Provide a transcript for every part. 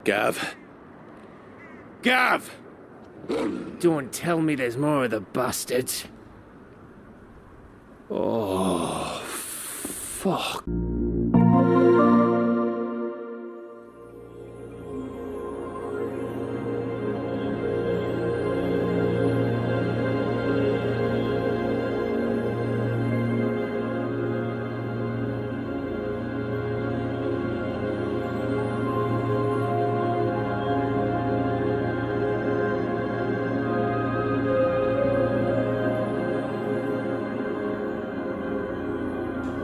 Gav? Gav! Don't tell me there's more of the bastards. Oh, fuck.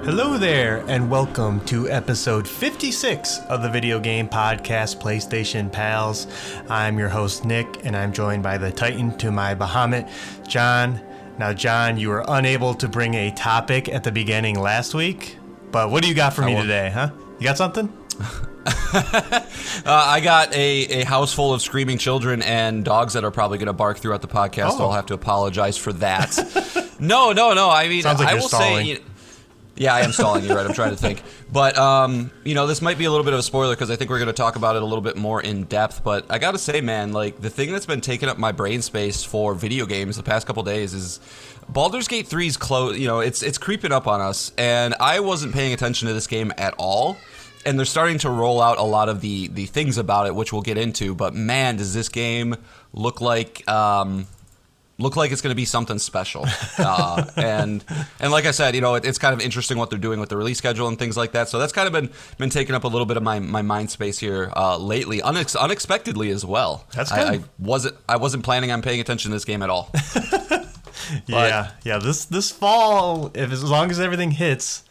Hello there, and welcome to episode 56 of the video game podcast PlayStation Pals. I'm your host, Nick, and I'm joined by the Titan to my Bahamut, Jon. Now, Jon, you were unable to bring a topic at the beginning last week, but what do you got for me today, huh? You got something? I got a house full of screaming children and dogs that are probably going to bark throughout the podcast, so I'll have to apologize for that. No. I mean, sounds like I you're will stalling. say... Yeah, I am stalling. You're right. I'm trying to think. But, this might be a little bit of a spoiler because I think we're going to talk about it a little bit more in depth. But I got to say, man, like, the thing that's been taking up my brain space for video games the past couple days is Baldur's Gate 3's close. It's creeping up on us. And I wasn't paying attention to this game at all. And they're starting to roll out a lot of the things about it, which we'll get into. But, man, does this game look like it's going to be something special. And like I said, it's kind of interesting what they're doing with the release schedule and things like that. So that's kind of been taking up a little bit of my mind space here lately, unexpectedly as well. That's good. I wasn't planning on paying attention to this game at all. Yeah. This fall, as long as everything hits,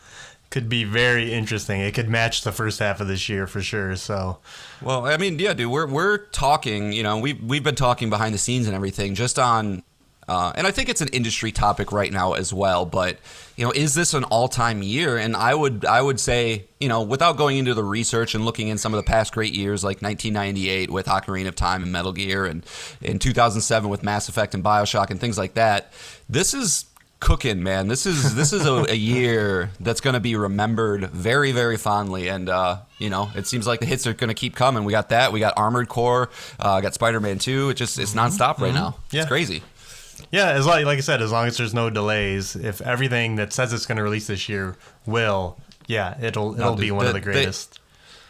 could be very interesting. It could match the first half of this year for sure. So, well, I mean, yeah, dude, we're talking. We've been talking behind the scenes and everything, just on. And I think it's an industry topic right now as well, but, is this an all-time year? And I would say, without going into the research and looking in some of the past great years, like 1998 with Ocarina of Time and Metal Gear, and in 2007 with Mass Effect and BioShock and things like that, this is cooking, man. This is a year that's going to be remembered very, very fondly. And, it seems like the hits are going to keep coming. We got that. We got Armored Core. Got Spider-Man 2. It's nonstop right now. Yeah. It's crazy. Yeah, like I said, as long as there's no delays, if everything that says it's going to release this year it'll be one of the greatest.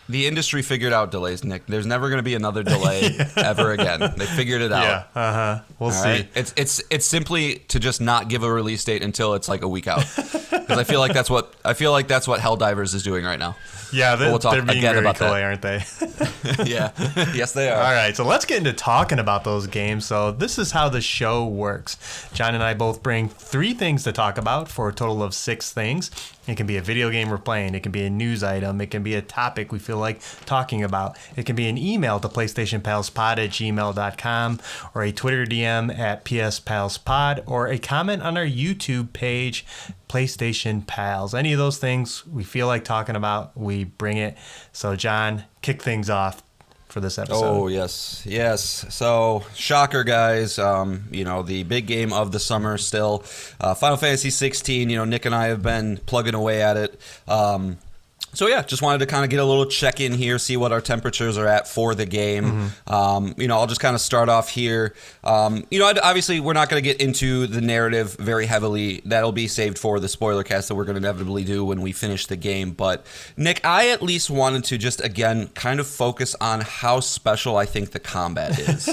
The industry figured out delays, Nick. There's never going to be another delay ever again. They figured it out. Yeah, we'll see. Right? It's simply to just not give a release date until it's like a week out. Because I feel like that's what Helldivers is doing right now. Yeah, we'll talk they're being again very about coy, that. aren't they? Yeah, yes they are. All right, so let's get into talking about those games. So this is how the show works. Jon and I both bring 3 things to talk about for a total of 6 things. It can be a video game we're playing. It can be a news item. It can be a topic we feel like talking about. It can be an email to PlayStationPalsPod@gmail.com, or a Twitter DM at PSPalsPod, or a comment on our YouTube page, PlayStation Pals. Any of those things we feel like talking about, we bring it. So, Jon, kick things off for this episode. Oh, yes. So, shocker, guys. The big game of the summer still. Final Fantasy XVI, Nick and I have been plugging away at it. So yeah, just wanted to kind of get a little check-in here, see what our temperatures are at for the game. I'll just kind of start off here. Obviously we're not going to get into the narrative very heavily. That'll be saved for the spoiler cast that we're going to inevitably do when we finish the game. But Nick, I at least wanted to just, again, kind of focus on how special I think the combat is.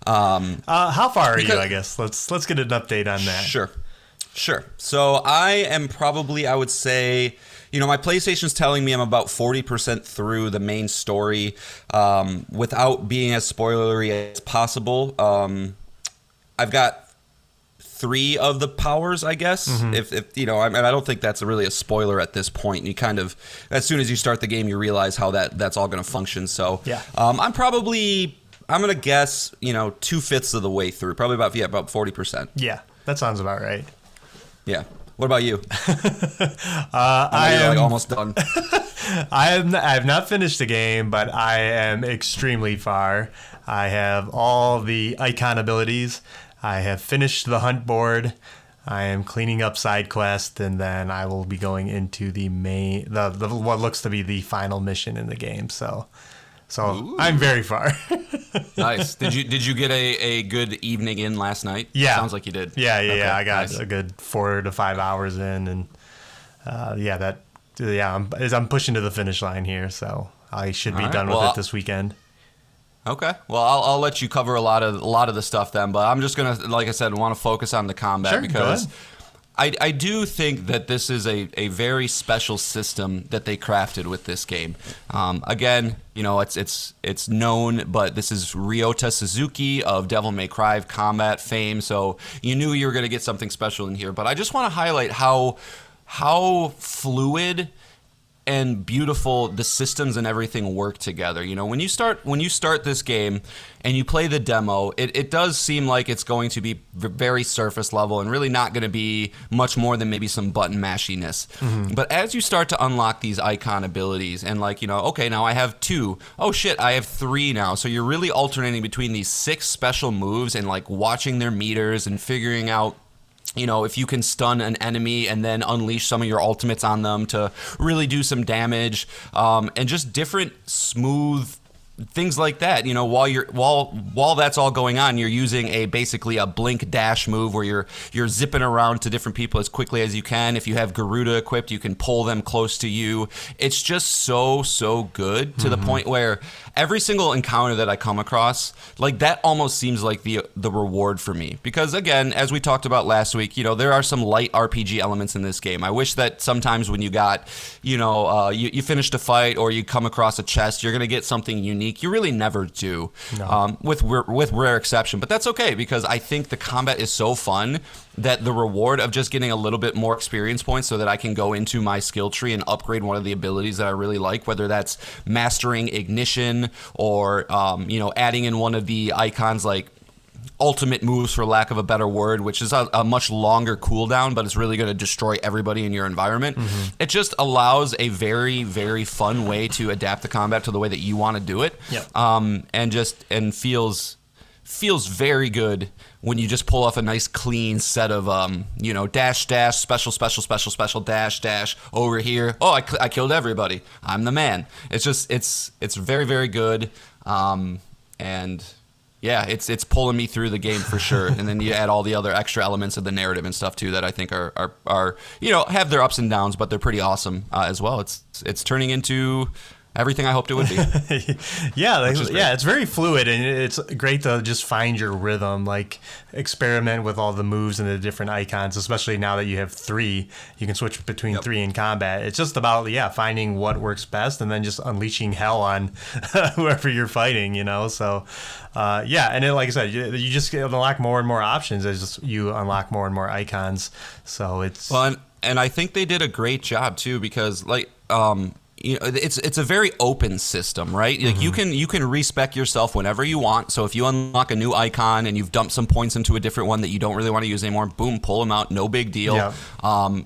How far are you, I guess? Let's get an update on that. Sure. So I am probably, I would say... my PlayStation's telling me I'm about 40% through the main story, without being as spoilery as possible. I've got 3 of the powers, I guess. If I don't think that's really a spoiler at this point. You kind of, as soon as you start the game, you realize how that's all going to function. So yeah. I'm going to guess, 2/5 of the way through, probably about 40%. Yeah, that sounds about right. Yeah. What about you? I am almost done. I have not finished the game, but I am extremely far. I have all the icon abilities. I have finished the hunt board. I am cleaning up side quest, and then I will be going into the main, the what looks to be the final mission in the game. So So Ooh. I'm very far. Nice. Did you get a good evening in last night? Yeah. Sounds like you did. Yeah. Okay, I got nice. a good 4 to 5 hours in, and I'm pushing to the finish line here, so I should be done with it this weekend. Okay. Well, I'll let you cover a lot of the stuff then, but I'm just gonna, like I said, want to focus on the combat Sure, because I do think that this is a very special system that they crafted with this game. Again, you know, it's known, but this is Ryota Suzuki of Devil May Cry Kombat fame, so you knew you were going to get something special in here. But I just want to highlight how fluid and beautiful the systems and everything work together. You know, when you start this game and you play the demo, it does seem like it's going to be very surface level and really not going to be much more than maybe some button mashiness. Mm-hmm. But as you start to unlock these icon abilities and, like, you know, okay, now I have 2. Oh shit, I have 3 now. So you're really alternating between these 6 special moves and, like, watching their meters and figuring out, you know, if you can stun an enemy and then unleash some of your ultimates on them to really do some damage, and just different smooth things like that. You know, while that's all going on, you're using basically a blink dash move where you're zipping around to different people as quickly as you can. If you have Garuda equipped, you can pull them close to you. It's just so good to the point where every single encounter that I come across, like, that almost seems like the reward for me. Because again, as we talked about last week, you know, there are some light RPG elements in this game. I wish that sometimes when you got, you know, you finished a fight or you come across a chest, you're going to get something unique. You really never do, with rare exception. But that's okay, because I think the combat is so fun that the reward of just getting a little bit more experience points so that I can go into my skill tree and upgrade one of the abilities that I really like, whether that's mastering ignition or, you know, adding in one of the icons like ultimate moves, for lack of a better word, which is a much longer cooldown, but it's really going to destroy everybody in your environment. Mm-hmm. It just allows a very, very fun way to adapt the combat to the way that you want to do it. Yep. And feels very good when you just pull off a nice clean set of, you know, dash, special, dash, over here. Oh, I killed everybody. I'm the man. It's just, it's very, very good. And yeah, it's pulling me through the game for sure. And then you add all the other extra elements of the narrative and stuff too that I think are you know, have their ups and downs, but they're pretty awesome as well. It's turning into everything I hoped it would be. It's very fluid, and it's great to just find your rhythm, like experiment with all the moves and the different icons, especially now that you have 3. You can switch between 3 in combat. It's just about, finding what works best and then just unleashing hell on whoever you're fighting, you know? So, and then, like I said, you just unlock more and more options as you unlock more and more icons. So it's... Well, and I think they did a great job, too, because, like... you know, it's a very open system, right? Like, you can respec yourself whenever you want. So if you unlock a new icon and you've dumped some points into a different one that you don't really want to use anymore, boom, pull them out, no big deal. Yeah.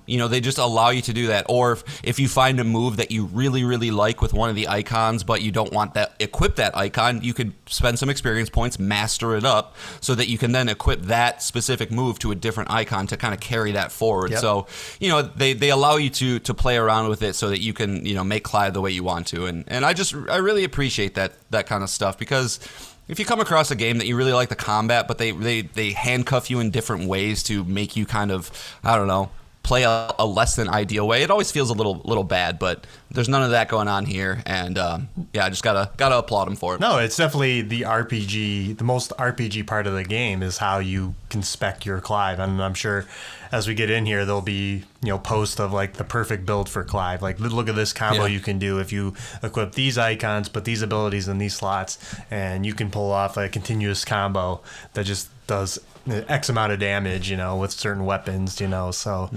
You know, they just allow you to do that. Or if you find a move that you really, really like with one of the icons, but you don't want that equip that icon, you could spend some experience points, master it up, so that you can then equip that specific move to a different icon to kind of carry that forward. Yep. So, you know, they allow you to play around with it so that you can, you know, make Clive the way you want to, and I really appreciate that kind of stuff, because if you come across a game that you really like the combat, but they handcuff you in different ways to make you kind of, I don't know, play a less than ideal way, it always feels a little bad. But there's none of that going on here, and I just gotta applaud them for it. No, it's definitely the RPG. The most RPG part of the game is how you can spec your Clive, and I'm sure as we get in here, there'll be, you know, posts of like the perfect build for Clive. Like, look at this combo you can do if you equip these icons, put these abilities in these slots, and you can pull off a continuous combo that just does X amount of damage, you know, with certain weapons, you know. So,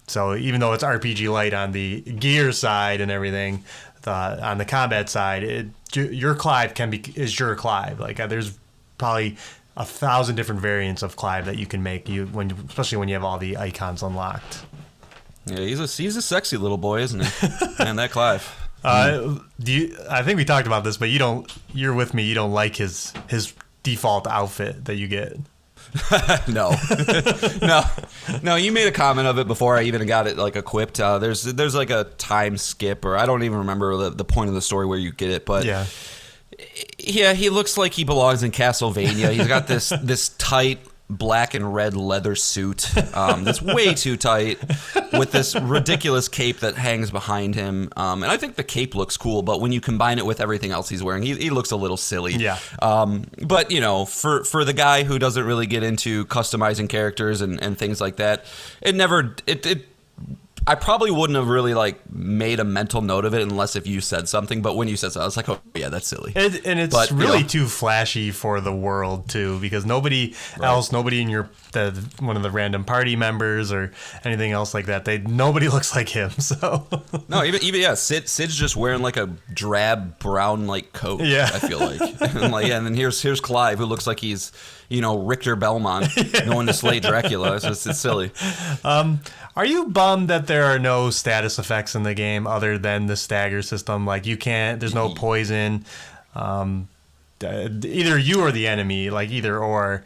so even though it's RPG light on the gear side and everything, on the combat side, your Clive is your Clive. Like, there's probably 1,000 different variants of Clive that you can make, especially when you have all the icons unlocked. Yeah, he's a sexy little boy, isn't he? Man, that Clive. I think we talked about this, but you're with me. You don't like his default outfit that you get. No, no. You made a comment of it before I even got it like equipped. There's like a time skip, or I don't even remember the point of the story where you get it, but yeah, he looks like he belongs in Castlevania. He's got this tight black and red leather suit that's way too tight, with this ridiculous cape that hangs behind him. And I think the cape looks cool, but when you combine it with everything else he's wearing, he looks a little silly. Yeah. But, you know, for the guy who doesn't really get into customizing characters and things like that, I probably wouldn't have really like made a mental note of it unless if you said something. But when you said so, I was like, oh yeah, that's silly. And it's really too flashy for the world too, because nobody in one of the random party members or anything else like that, nobody looks like him. So no, even Sid's just wearing like a drab brown like coat. Yeah, I feel like. And then here's Clive, who looks like he's, you know, Richter Belmont going to slay Dracula. It's silly. Are you bummed that there are no status effects in the game other than the stagger system? Like there's no poison. Either you or the enemy, like either or.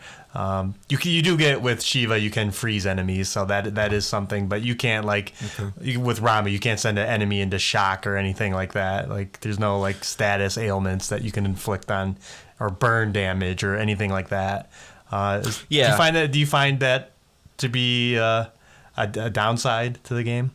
You do get with Shiva, you can freeze enemies, so that is something. But you can't with Rama, you can't send an enemy into shock or anything like that. Like there's no like status ailments that you can inflict on, or burn damage or anything like that. Do you find that to be a downside to the game?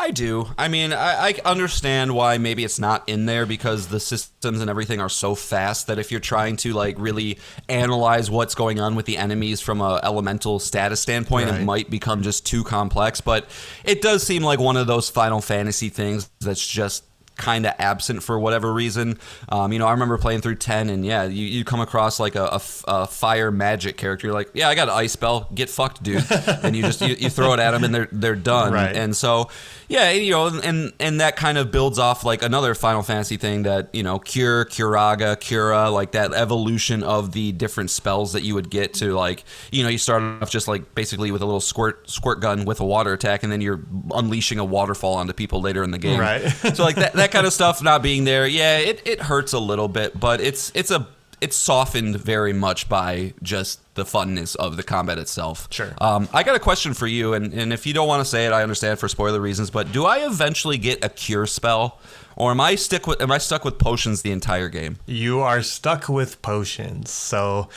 I do. I mean, I understand why maybe it's not in there, because the systems and everything are so fast that if you're trying to like really analyze what's going on with the enemies from a elemental status standpoint, It might become just too complex. But it does seem like one of those Final Fantasy things that's just kind of absent for whatever reason. I remember playing through 10, and you come across like a fire magic character. You're like, yeah, I got an ice spell, get fucked, dude. And you just you throw it at them, and they're done. Right. And so and that kind of builds off like another Final Fantasy thing that, Cure, Curaga, Cura, like that evolution of the different spells that you would get to, like, you start off just like basically with a little squirt gun with a water attack, and then you're unleashing a waterfall onto people later in the game. Right. So like that kind of stuff not being there, it hurts a little bit, but it's softened very much by just the funness of the combat itself. Sure. I got a question for you, and if you don't want to say it, I understand for spoiler reasons, but do I eventually get a cure spell, or am I stuck with potions the entire game? You are stuck with potions, so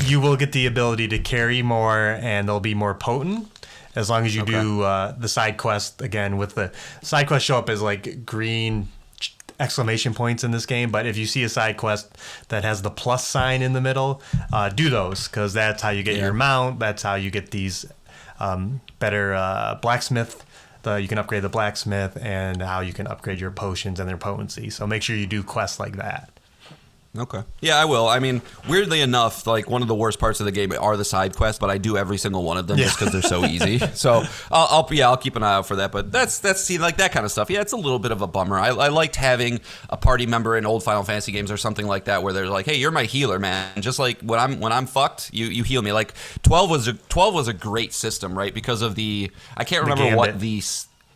you will get the ability to carry more, and they'll be more potent. As long as you do the side quest, again, with the side quests show up as like green exclamation points in this game, but if you see a side quest that has the plus sign in the middle, do those, because that's how you get your mount. That's how you get these better blacksmith. You can upgrade the blacksmith, and how you can upgrade your potions and their potency. So make sure you do quests like that. Okay. Yeah, I will. I mean, weirdly enough, like one of the worst parts of the game are the side quests, but I do every single one of them just because they're so easy. So I'll keep an eye out for that. But that's like that kind of stuff. Yeah, it's a little bit of a bummer. I liked having a party member in old Final Fantasy games or something like that, where they're like, hey, you're my healer, man. Just like when I'm fucked, you heal me. Like 12 was a great system, right? Because of I can't remember what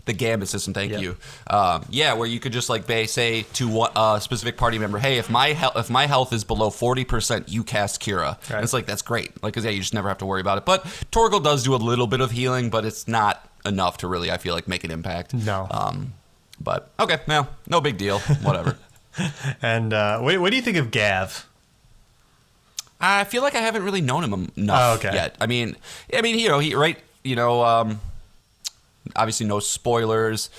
the gambit system, thank you. Where you could just like say to a specific party member, hey, if my health is below 40%, you cast Cura. Right. And it's like, that's great. Like, because you just never have to worry about it. But Torgal does do a little bit of healing, but it's not enough to really, I feel like, make an impact. No. But okay, no big deal. Whatever. And what do you think of Gav? I feel like I haven't really known him enough yet. I mean, obviously no spoilers.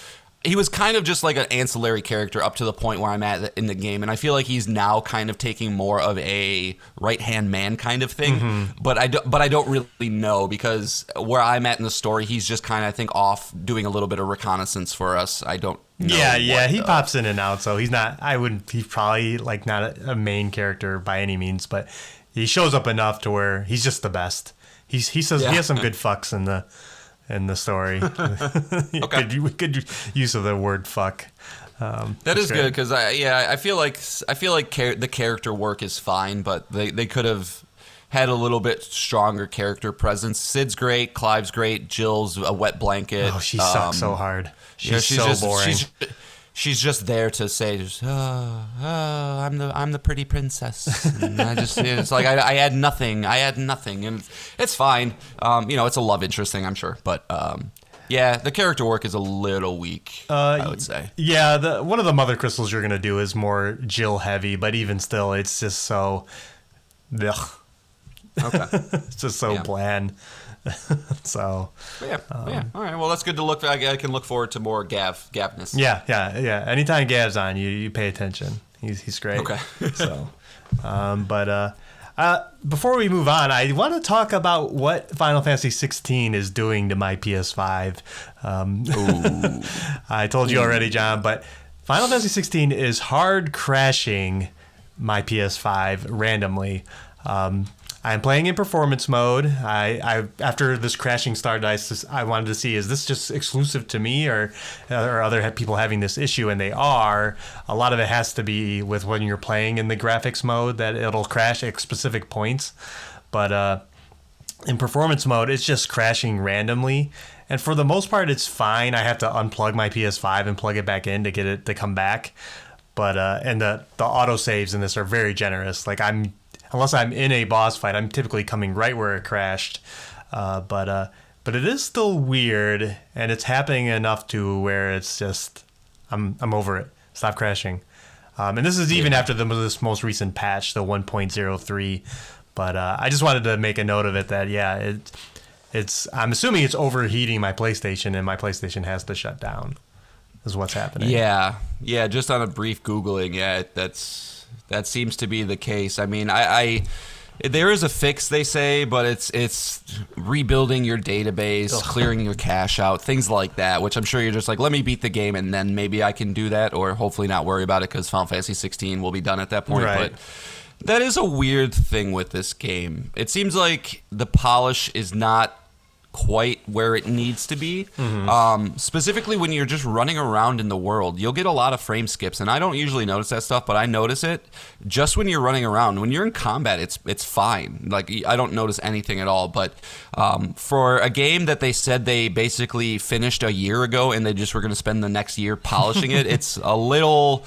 He was kind of just like an ancillary character up to the point where I'm at in the game, and I feel like he's now kind of taking more of a right-hand man kind of thing. Mm-hmm. But I don't really know, because where I'm at in the story, he's just kind of, I think, off doing a little bit of reconnaissance for us. I don't know. He pops in and out, so he's probably like not a main character by any means, but he shows up enough to where he's just the best. He says he has some good fucks in the story. Good use of the word fuck. That is good, because I feel like the character work is fine, but they could have had a little bit stronger character presence. Sid's great, Clive's great, Jill's a wet blanket. Oh, she sucks so hard. She's so boring. she's just there to say, just, I'm the pretty princess. And it's like I add nothing. And it's fine. It's a love interest thing, I'm sure. But yeah, the character work is a little weak, I would say. Yeah, one of the mother crystals you're gonna do is more Jill heavy, but even still, it's just so. Ugh. Okay. It's just so bland. So. Yeah. All right. Well, that's good to look. I can look forward to more Gavness. Yeah. Anytime Gav's on, you pay attention. He's great. Okay. So, before we move on, I want to talk about what Final Fantasy XVI is doing to my PS5. I told you already, John, but Final Fantasy XVI is hard crashing my PS5 randomly. I'm playing in performance mode. I after this crashing started, I wanted to see, is this just exclusive to me, or are other people having this issue? And they are. A lot of it has to be with when you're playing in the graphics mode that it'll crash at specific points. But in performance mode, it's just crashing randomly. And for the most part, it's fine. I have to unplug my PS5 and plug it back in to get it to come back. But and the autosaves in this are very generous. Like unless I'm in a boss fight, I'm typically coming right where it crashed. But it is still weird, and it's happening enough to where it's just I'm over it. Stop crashing. And this is even after this most recent patch, the 1.03. But I just wanted to make a note of it that it's I'm assuming it's overheating my PlayStation, and my PlayStation has to shut down. Is what's happening. Yeah. Just on a brief Googling, that seems to be the case. I mean, there is a fix, they say, but it's rebuilding your database, clearing your cache out, things like that, which I'm sure you're just like, let me beat the game and then maybe I can do that, or hopefully not worry about it because Final Fantasy 16 will be done at that point. Right. But that is a weird thing with this game. It seems like the polish is not quite where it needs to be. Specifically when you're just running around in the world, you'll get a lot of frame skips, and I don't usually notice that stuff, but I notice it just when you're running around. When you're in combat, it's fine. Like, I don't notice anything at all. But for a game that they said they basically finished a year ago and they just were going to spend the next year polishing it, it's a little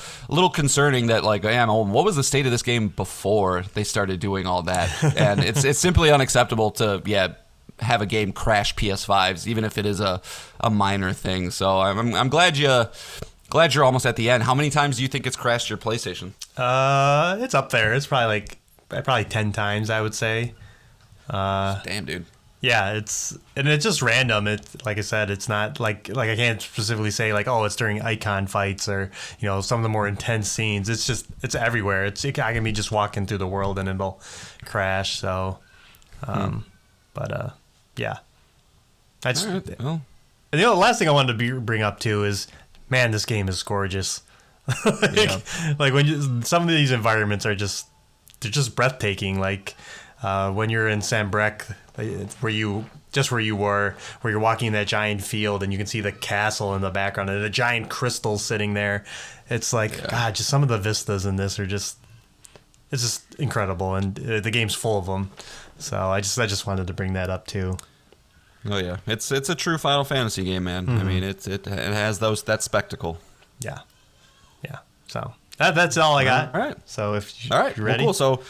concerning that, like, what was the state of this game before they started doing all that? And it's simply unacceptable to have a game crash PS5s, even if it is a minor thing. So I'm glad you're almost at the end. How many times do you think it's crashed your PlayStation? It's up there. It's probably 10 times, I would say. Damn, dude. Yeah, it's just random. It's like I said, it's not like I can't specifically say like, oh, it's during icon fights or some of the more intense scenes. It's everywhere. I can be just walking through the world and it'll crash. So, yeah. I just, right, well. And the last thing I wanted to bring up too is, man, this game is gorgeous. Like when some of these environments they're just breathtaking. Like when you're in Sambrec, where you're walking in that giant field and you can see the castle in the background and a giant crystal sitting there. It's like God, just some of the vistas in this it's just incredible, and the game's full of them. So I just wanted to bring that up too. Oh yeah, it's a true Final Fantasy game, man. I mean, it has that spectacle. Yeah. So that's all I got. All right. So if you're ready, cool. So,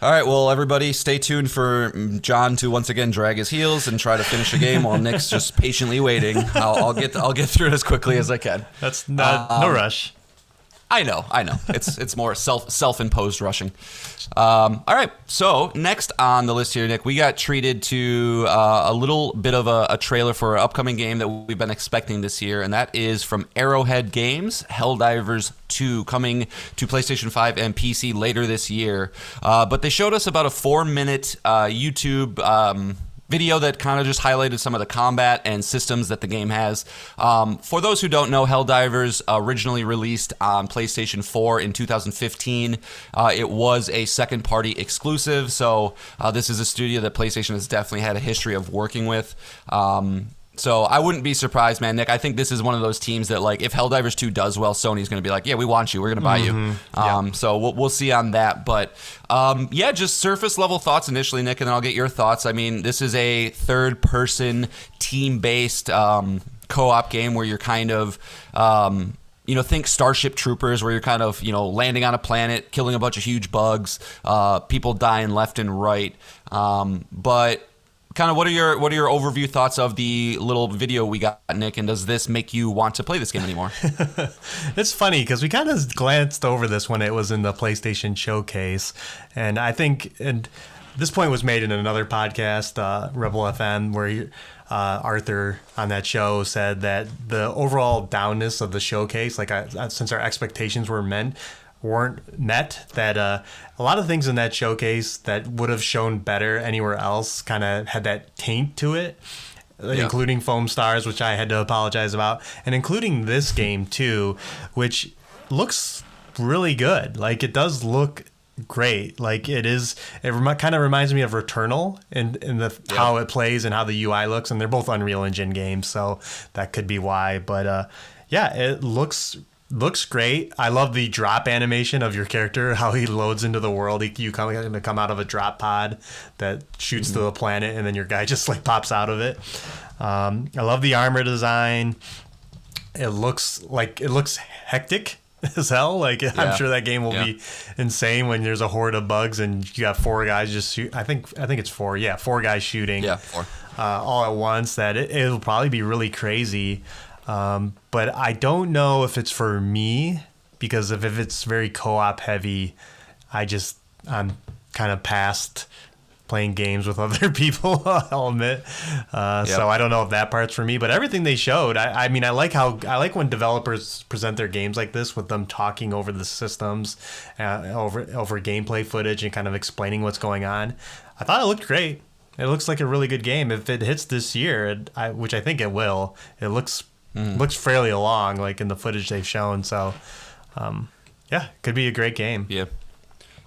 all right. Well, everybody, stay tuned for John to once again drag his heels and try to finish a game while Nick's just patiently waiting. I'll get through it as quickly as I can. That's no rush. I know. It's more self-imposed rushing. All right. So next on the list here, Nick, we got treated to a little bit of a trailer for an upcoming game that we've been expecting this year, and that is from Arrowhead Games, Helldivers 2, coming to PlayStation 5 and PC later this year. But they showed us about a 4-minute YouTube video that kind of just highlighted some of the combat and systems that the game has. For those who don't know, Helldivers originally released on PlayStation 4 in 2015. It was a second-party exclusive, so this is a studio that PlayStation has definitely had a history of working with. So I wouldn't be surprised, man, Nick. I think this is one of those teams that, like, if Helldivers 2 does well, Sony's going to be like, yeah, we want you. We're going to buy you. So we'll see on that. But, just surface-level thoughts initially, Nick, and then I'll get your thoughts. I mean, this is a third-person, team-based co-op game where you're kind of think Starship Troopers, where you're kind of, landing on a planet, killing a bunch of huge bugs, people dying left and right. But kind of what are your overview thoughts of the little video we got, Nick, and does this make you want to play this game anymore? It's funny because we kind of glanced over this when it was in the PlayStation Showcase, and I think this point was made in another podcast, Rebel FM, where Arthur on that show said that the overall downness of the showcase, since our expectations weren't met, that a lot of things in that showcase that would have shown better anywhere else kind of had that taint to it, including Foam Stars, which I had to apologize about, and including this game too, which looks really good. Like, it does look great. Like, it kind of reminds me of Returnal in how it plays and how the UI looks, and they're both Unreal Engine games, so that could be why. But it looks great. I love the drop animation of your character, how he loads into the world. You come out of a drop pod that shoots to the planet, and then your guy just pops out of it. I love the armor design. It looks hectic as hell. I'm sure that game will be insane when there's a horde of bugs and you got 4 guys just shoot. I think it's 4. Yeah, 4 guys shooting. Yeah, 4. All at once. That it'll probably be really crazy. But I don't know if it's for me, because if it's very co-op heavy, I'm kind of past playing games with other people, I'll admit. So I don't know if that part's for me, but everything they showed, I like when developers present their games like this with them talking over the systems, over gameplay footage and kind of explaining what's going on. I thought it looked great. It looks like a really good game. If it hits this year, which I think it will, it looks fairly long, in the footage they've shown. So, could be a great game.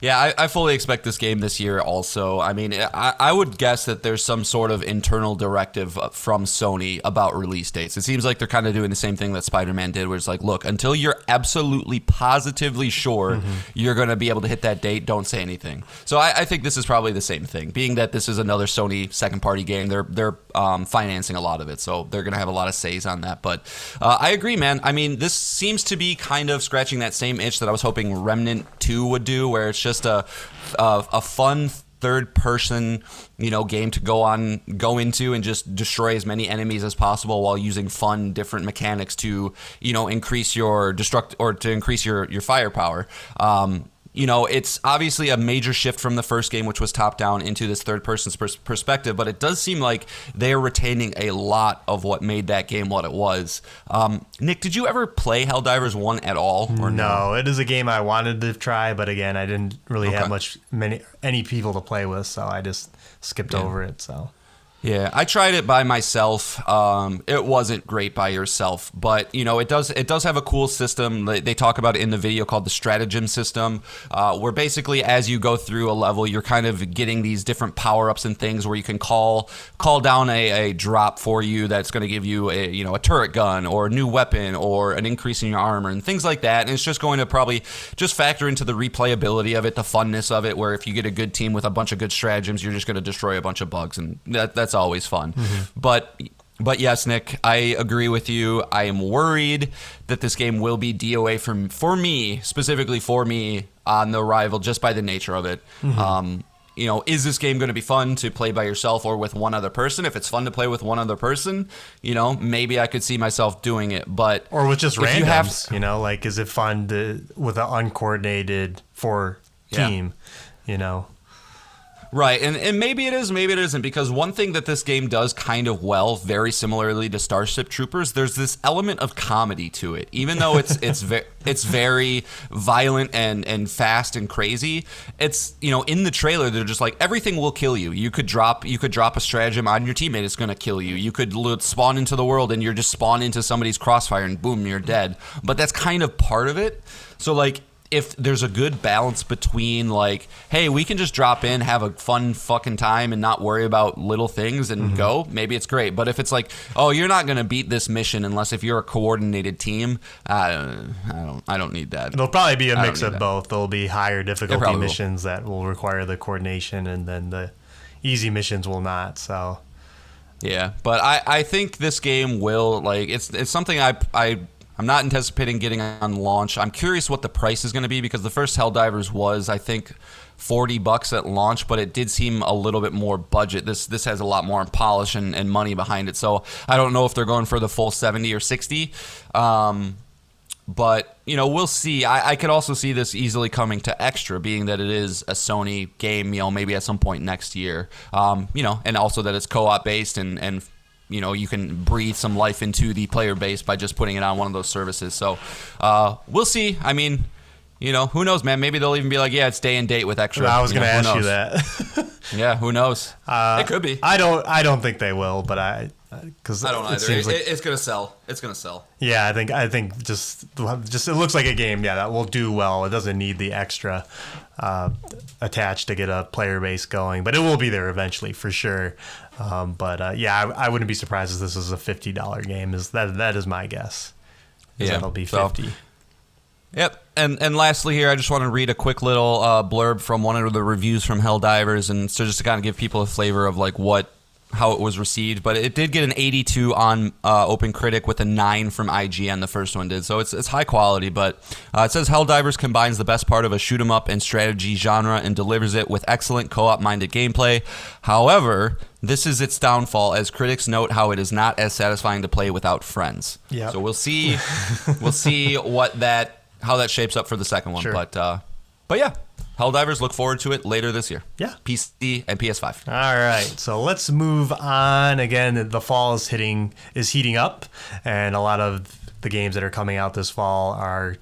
Yeah, I fully expect this game this year also. I mean, I would guess that there's some sort of internal directive from Sony about release dates. It seems like they're kind of doing the same thing that Spider-Man did, where it's like, look, until you're absolutely positively sure you're going to be able to hit that date, don't say anything. So I think this is probably the same thing, being that this is another Sony second-party game. They're financing a lot of it, so they're going to have a lot of says on that. But I agree, man. I mean, this seems to be kind of scratching that same itch that I was hoping Remnant 2 would do, where it's just a fun third-person, game to go into and just destroy as many enemies as possible while using fun, different mechanics to, increase your increase your firepower. It's obviously a major shift from the first game, which was top-down, into this third-person perspective, but it does seem like they're retaining a lot of what made that game what it was. Nick, did you ever play Helldivers 1 at all? Or no, it is a game I wanted to try, but again, I didn't really have any people to play with, so I just skipped over it. So. Yeah, I tried it by myself. It wasn't great by yourself, but it does have a cool system. They talk about it in the video called the stratagem system, where basically as you go through a level, you're kind of getting these different power-ups and things where you can call down a drop for you that's going to give you a turret gun or a new weapon or an increase in your armor and things like that. And it's just going to probably just factor into the replayability of it, the funness of it, where if you get a good team with a bunch of good stratagems, you're just going to destroy a bunch of bugs, and that's always fun. But yes, Nick, I agree with you. I am worried that this game will be DOA for me, specifically for me, on the arrival, just by the nature of it. Is this game going to be fun to play by yourself or with one other person? If it's fun to play with one other person, maybe I could see myself doing it. Or with just randoms, is it fun with an uncoordinated team, Right, and maybe it is, maybe it isn't, because one thing that this game does kind of well, very similarly to Starship Troopers, there's this element of comedy to it. Even though it's very violent and fast and crazy, it's, in the trailer, they're just like, everything will kill you. You could drop a stratagem on your teammate, it's going to kill you. You could spawn into the world and you're just spawn into somebody's crossfire and boom, you're dead. But that's kind of part of it. So, if there's a good balance between hey, we can just drop in, have a fun fucking time and not worry about little things and go, maybe it's great. But if it's oh, you're not going to beat this mission unless if you're a coordinated team, I don't need that. It'll probably be a mix of both. There'll be higher difficulty missions that will require the coordination, and then the easy missions will not. So yeah, but I think this game will, it's something I'm not anticipating getting on launch. I'm curious what the price is going to be because the first Helldivers was, I think, $40 at launch, but it did seem a little bit more budget. This has a lot more polish and money behind it, so I don't know if they're going for the full 70 or 60. But, we'll see. I could also see this easily coming to Extra, being that it is a Sony game, maybe at some point next year. And also that it's co-op based and you can breathe some life into the player base by just putting it on one of those services. So we'll see. I mean, who knows, man? Maybe they'll even be like, yeah, it's day and date with Extra. I was going to ask you that. Yeah, who knows? It could be. I don't think they will, but because I don't either. It's gonna sell. It's gonna sell. Yeah, I think just it looks like a game. Yeah, that will do well. It doesn't need the extra attached to get a player base going, but it will be there eventually for sure. I wouldn't be surprised if this is a $50 game. That is my guess. That'll be 50. Yep. And lastly here, I just want to read a quick little blurb from one of the reviews from Helldivers, and so just to kind of give people a flavor of like how it was received. But it did get an 82 on OpenCritic with a 9 from IGN, the first one did. So it's high quality, but it says Helldivers combines the best part of a shoot 'em up and strategy genre and delivers it with excellent co-op minded gameplay. However, this is its downfall, as critics note how it is not as satisfying to play without friends. Yeah. So we'll see how that shapes up for the second one. Sure. But yeah, Helldivers, look forward to it later this year. Yeah. PC and PS5. All right, so let's move on. Again, the fall is heating up, and a lot of the games that are coming out this fall are,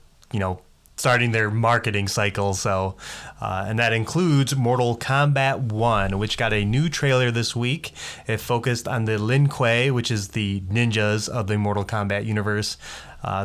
starting their marketing cycle. So, and that includes Mortal Kombat 1, which got a new trailer this week. It focused on the Lin Kuei, which is the ninjas of the Mortal Kombat universe.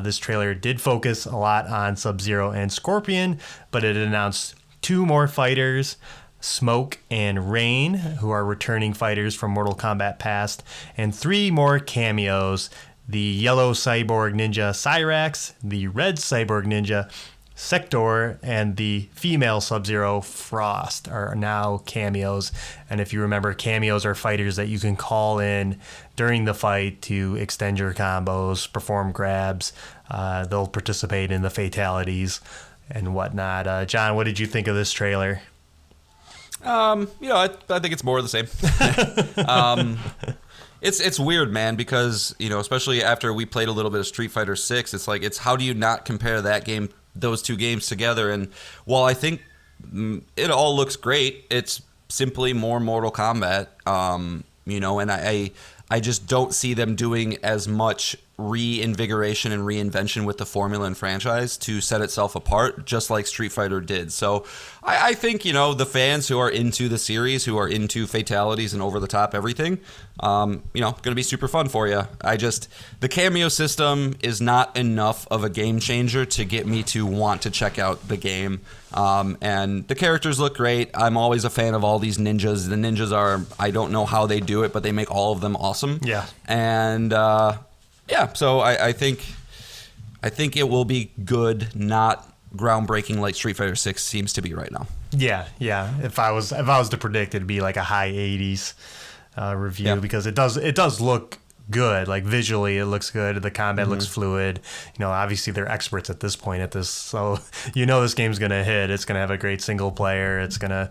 This trailer did focus a lot on Sub-Zero and Scorpion, but it announced 2 more fighters, Smoke and Rain, who are returning fighters from Mortal Kombat past, and 3 more cameos. The yellow cyborg ninja Cyrax, the red cyborg ninja Sector, and the female Sub-Zero Frost are now cameos. And if you remember, cameos are fighters that you can call in during the fight to extend your combos, perform grabs. They'll participate in the fatalities and whatnot. John, what did you think of this trailer? I think it's more of the same. It's weird, man, because especially after we played a little bit of Street Fighter 6, it's how do you not compare those 2 games together? And while I think it all looks great, it's simply more Mortal Kombat. And I just don't see them doing as much reinvigoration and reinvention with the formula and franchise to set itself apart, just like Street Fighter did. So I think, the fans who are into the series, who are into fatalities and over-the-top everything, going to be super fun for you. The cameo system is not enough of a game changer to get me to want to check out the game. And the characters look great. I'm always a fan of all these ninjas. The ninjas I don't know how they do it, but they make all of them awesome. Yeah. And, so I think it will be good, not groundbreaking like Street Fighter 6 seems to be right now. Yeah. If I was to predict, it'd be like a high 80s review, because it does look good. Like visually, it looks good. The combat looks fluid. Obviously they're experts at this point at this, so this game's gonna hit. It's gonna have a great single player. It's gonna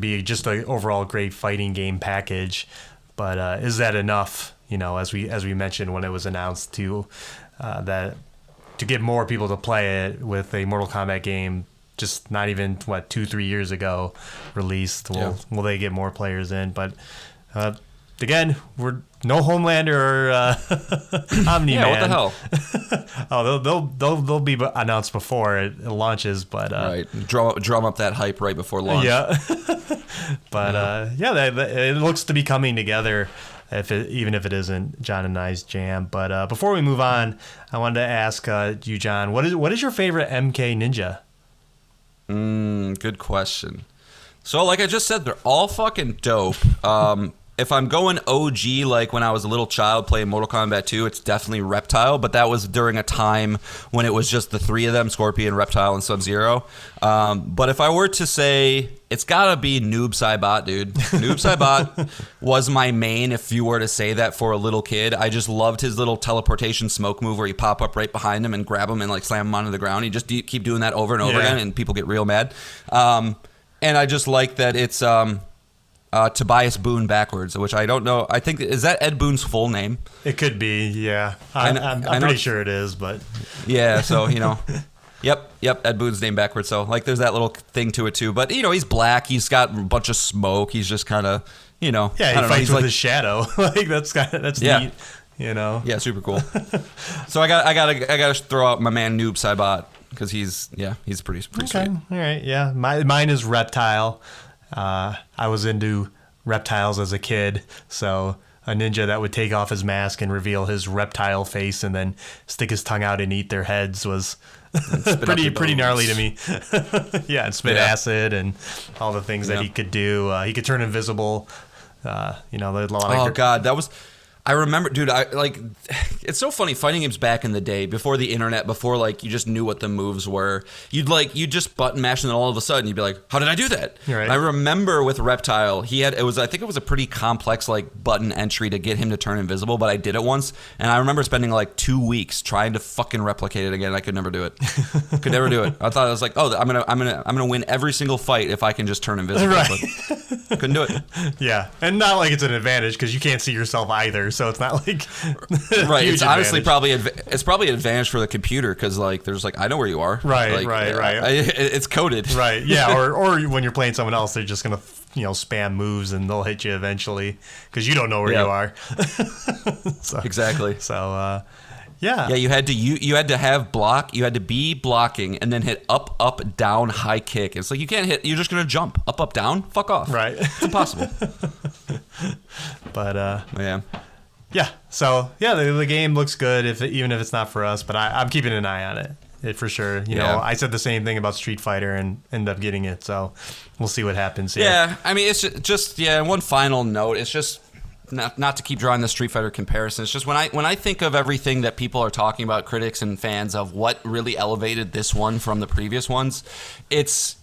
be just an overall great fighting game package. But is that enough? As we mentioned when it was announced to get more people to play it with a Mortal Kombat game, just not even 2-3 years ago released. Will they get more players in? But again, we're no Homelander or Omni-Man. Yeah, what the hell? They'll be announced before it launches, but right, drum up that hype right before launch. Yeah, but it looks to be coming together. Even if it isn't John and I's jam. But before we move on, I wanted to ask you, John, what is your favorite MK Ninja? Good question. So, like I just said, they're all fucking dope. if I'm going OG, like when I was a little child playing Mortal Kombat 2, it's definitely Reptile, but that was during a time when it was just the three of them, Scorpion, Reptile, and Sub-Zero. But if I were to say, it's gotta be Noob Saibot, dude. Noob Saibot was my main, if you were to say that for a little kid. I just loved his little teleportation smoke move where you pop up right behind him and grab him and like slam him onto the ground. You just keep doing that over and over again, and people get real mad. And I just like that it's... Tobias Boone backwards, which I don't know. I think, is that Ed Boone's full name? It could be, yeah. I'm pretty sure it is, but... Yeah, so, Yep, Ed Boone's name backwards. So, like, there's that little thing to it, too. But, he's black. He's got a bunch of smoke. He's just kind of, Yeah, he fights with his shadow. Like, that's neat, Yeah, super cool. So, I gotta throw out my man Noob Saibot, because he's pretty sweet. All right, yeah. Mine is Reptile. I was into reptiles as a kid, so a ninja that would take off his mask and reveal his reptile face and then stick his tongue out and eat their heads was pretty gnarly to me. Yeah, and spit acid and all the things that he could do. He could turn invisible. God, that was... I remember, dude, it's so funny, fighting games back in the day, before the internet, before, like, you just knew what the moves were. You'd just button mash, and then all of a sudden, you'd be like, how did I do that? Right. I remember with Reptile, I think it was a pretty complex, like, button entry to get him to turn invisible, but I did it once, and I remember spending, like, 2 weeks trying to fucking replicate it again. I could never do it. Could never do it. I thought, I was like, oh, I'm gonna win every single fight if I can just turn invisible. Right. But couldn't do it. Yeah, and not like it's an advantage, because you can't see yourself either, so it's not like right. It's honestly advantage. probably an advantage for the computer, because like there's like, I know where you are. Right. It's coded. Right. Yeah. Or when you're playing someone else, they're just gonna spam moves and they'll hit you eventually because you don't know where you are. Exactly. So yeah. Yeah. You had to have block. You had to be blocking and then hit up, down, high kick. It's like you can't hit. You're just gonna jump up, down. Fuck off. Right. It's impossible. But yeah. Yeah, so the game looks good even if it's not for us, but I'm keeping an eye on it for sure. I said the same thing about Street Fighter and ended up getting it, so we'll see what happens here. Yeah, I mean, it's just one final note. It's just not to keep drawing the Street Fighter comparison. It's just when I think of everything that people are talking about, critics and fans, of what really elevated this one from the previous ones, it's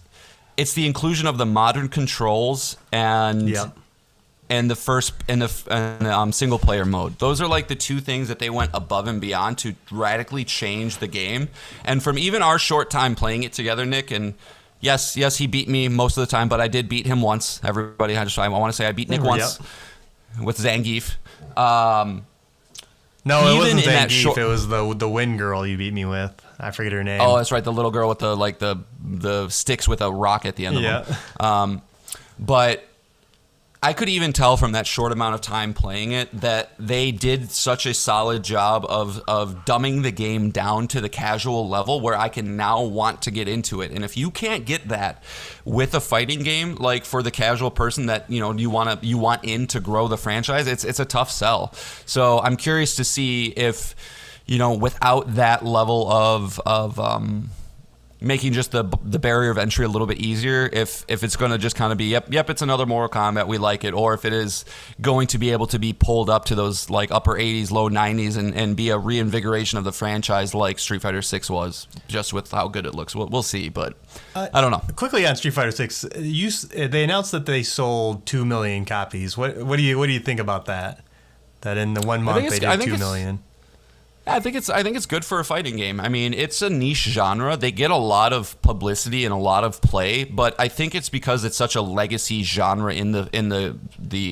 the inclusion of the modern controls and. Yep. And the single player mode. Those are like the two things that they went above and beyond to radically change the game. And from even our short time playing it together, Nick, and yes, he beat me most of the time, but I did beat him once. Everybody, I want to say I beat Nick once with Zangief. No, it wasn't Zangief. It was the Wind girl you beat me with. I forget her name. Oh, that's right, the little girl with the sticks with a rock at the end of them. But I could even tell from that short amount of time playing it that they did such a solid job of dumbing the game down to the casual level where I can now want to get into it. And if you can't get that with a fighting game, like for the casual person that you want in to grow the franchise, it's a tough sell. So I'm curious to see if without that level of making just the barrier of entry a little bit easier, if it's going to just kind of be yep it's another Mortal Kombat, we like it, or if it is going to be able to be pulled up to those like upper 80s, low 90s and be a reinvigoration of the franchise like Street Fighter 6 was, just with how good it looks. We'll see, but I don't know. Quickly on Street Fighter 6, they announced that they sold 2 million copies. What do you think about that? That in the 1 month they did 2 million. I think it's good for a fighting game. I mean, it's a niche genre. They get a lot of publicity and a lot of play, but I think it's because it's such a legacy genre in the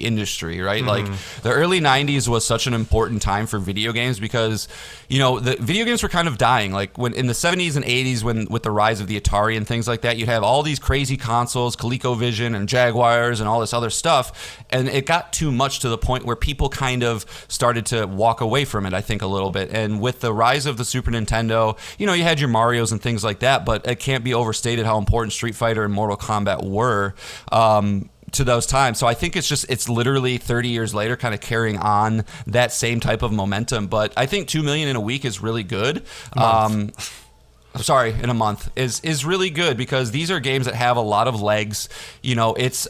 industry, right? Mm-hmm. Like the early 90s was such an important time for video games because, the video games were kind of dying. Like when in the 70s and 80s, when with the rise of the Atari and things like that, you'd have all these crazy consoles, ColecoVision and Jaguars and all this other stuff, and it got too much to the point where people kind of started to walk away from it, I think, a little bit. And with the rise of the Super Nintendo, you had your Marios and things like that, but it can't be overstated how important Street Fighter and Mortal Kombat were to those times. So I think it's literally 30 years later kind of carrying on that same type of momentum. But I think 2 million in a week is really good. sorry, in a month is really good because these are games that have a lot of legs. You know, it's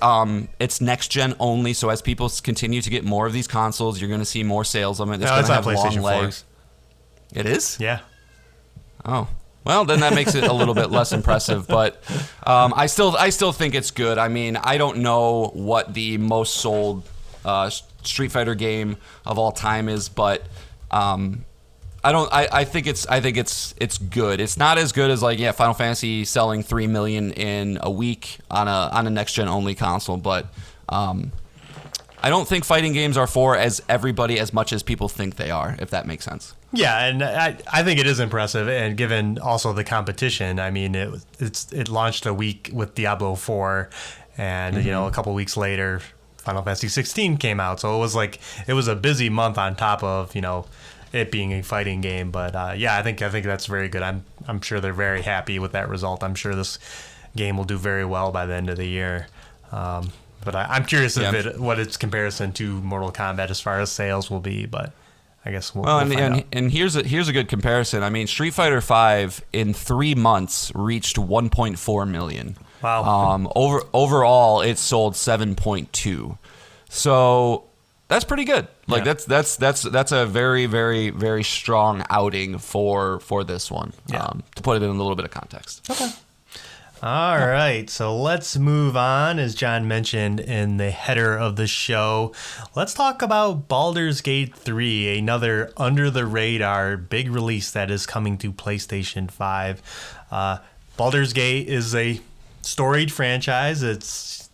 next gen only, so as people continue to get more of these consoles, you're going to see more sales of it. It's going to have long legs. It is? Yeah. Oh. Well, then that makes it a little bit less impressive, but I still think it's good. I mean, I don't know what the most sold Street Fighter game of all time is, but I think it's good. It's not as good as Final Fantasy selling 3 million in a week on a next gen only console, but I don't think fighting games are for everybody as much as people think they are, if that makes sense. Yeah, and I think it is impressive, and given also the competition, I mean, it launched a week with Diablo 4, and a couple weeks later, Final Fantasy XVI came out, so it was a busy month on top of it being a fighting game. But I think that's very good. I'm sure they're very happy with that result. I'm sure this game will do very well by the end of the year. But I'm curious what its comparison to Mortal Kombat as far as sales will be, but I guess we'll find out. And here's a good comparison. I mean, Street Fighter V in 3 months reached 1.4 million. Wow. Overall, it sold 7.2. So that's pretty good. That's a very, very, very strong outing for this one. Yeah. To put it in a little bit of context. Okay. All right, so let's move on. As John mentioned in the header of the show, let's talk about Baldur's Gate 3, another under-the-radar big release that is coming to PlayStation 5. Baldur's Gate is a storied franchise.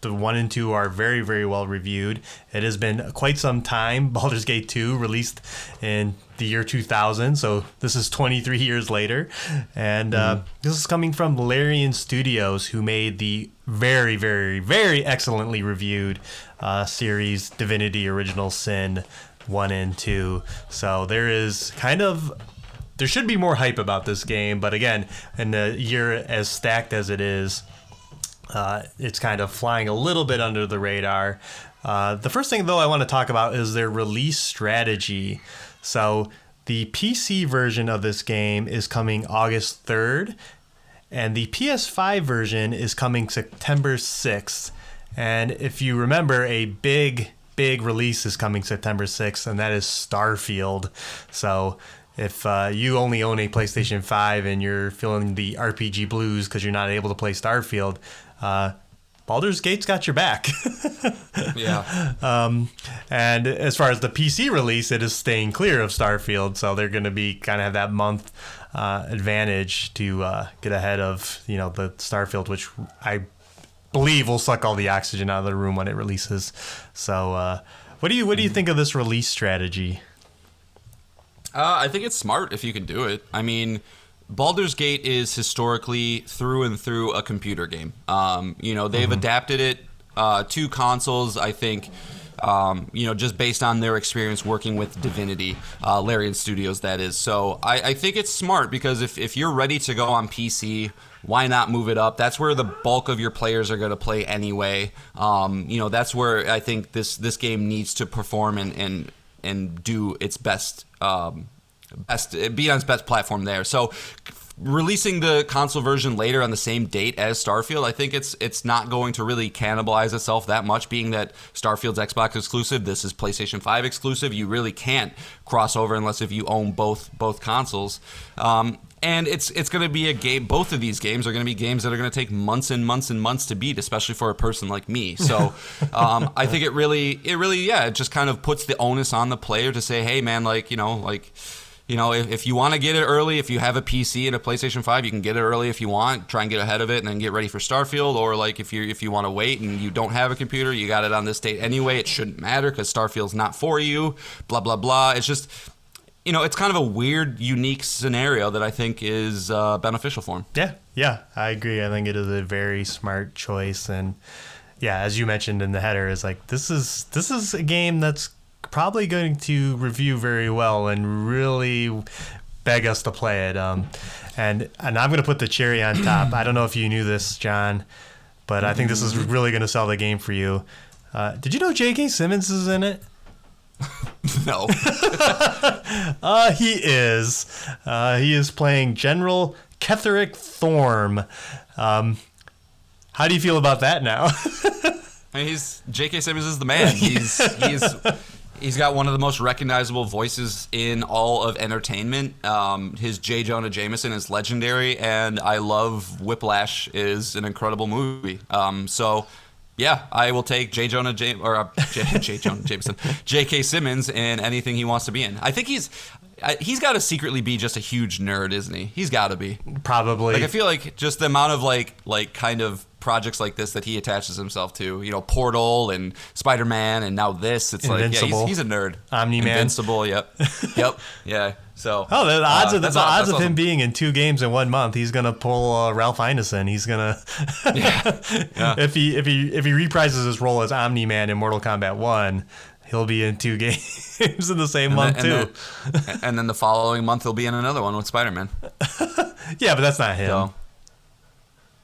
The 1 and 2 are very, very well reviewed. It has been quite some time. Baldur's Gate 2 released in the year 2000, so this is 23 years later. And this is coming from Larian Studios, who made the very, very, very excellently reviewed series Divinity Original Sin 1 and 2. So there should be more hype about this game, but again, in a year as stacked as it is, it's kind of flying a little bit under the radar. The first thing, though, I want to talk about is their release strategy. So the PC version of this game is coming August 3rd, and the PS5 version is coming September 6th. And if you remember, a big release is coming September 6th, and that is Starfield. So if you only own a PlayStation 5 and you're feeling the RPG blues because you're not able to play Starfield, Baldur's Gate's got your back. Yeah. And as far as the PC release, it is staying clear of Starfield, so they're going to be kind of have that month advantage to get ahead of the Starfield, which I believe will suck all the oxygen out of the room when it releases. So, what do you think of this release strategy? I think it's smart if you can do it. I mean, Baldur's Gate is historically through and through a computer game. They've adapted it to consoles, I think, just based on their experience working with Divinity, Larian Studios, that is. So I think it's smart because if you're ready to go on PC, why not move it up? That's where the bulk of your players are going to play anyway. That's where I think this game needs to perform and do its best, be on its best platform there. So releasing the console version later on the same date as Starfield, I think it's not going to really cannibalize itself that much, being that Starfield's Xbox exclusive, this is PlayStation 5 exclusive. You really can't cross over unless if you own both consoles. And it's going to be a game. Both of these games are going to be games that are going to take months and months and months to beat, especially for a person like me. So I think it really, it just kind of puts the onus on the player to say, hey, man, if you want to get it early, if you have a PC and a PlayStation 5, you can get it early if you want. Try and get ahead of it and then get ready for Starfield. Or if you want to wait and you don't have a computer, you got it on this date anyway. It shouldn't matter because Starfield's not for you. Blah blah blah. It's just, it's kind of a weird, unique scenario that I think is beneficial for him. Yeah, I agree. I think it is a very smart choice, and as you mentioned in the header, is this is a game that's probably going to review very well and really beg us to play it. And I'm going to put the cherry on top. I don't know if you knew this, John, but I think this is really going to sell the game for you. Did you know J.K. Simmons is in it? No. He is. He is playing General Ketherick Thorm. How do you feel about that now? I mean, J.K. Simmons is the man. He's got one of the most recognizable voices in all of entertainment. His J. Jonah Jameson is legendary, and I love Whiplash is an incredible movie. So, yeah, I will take J. Jonah Jameson, J.K. Simmons in anything he wants to be in. I think he's got to secretly be just a huge nerd, isn't he? He's got to be. Probably. Like, I feel like just the amount of like kind of projects like this that he attaches himself to, you know, Portal and Spider-Man, and now this. It's Invincible. like, yeah, he's a nerd. Omni-Man. Invincible, yep. Yeah. So. Oh, the odds of awesome. him being in 2 games in 1 month, he's gonna pull Ralph Ineson. He's gonna yeah. if he reprises his role as Omni-Man in Mortal Kombat 1, he'll be in 2 games in the same month too. And then the following month he'll be in another one with Spider-Man. Yeah, but that's not him. So,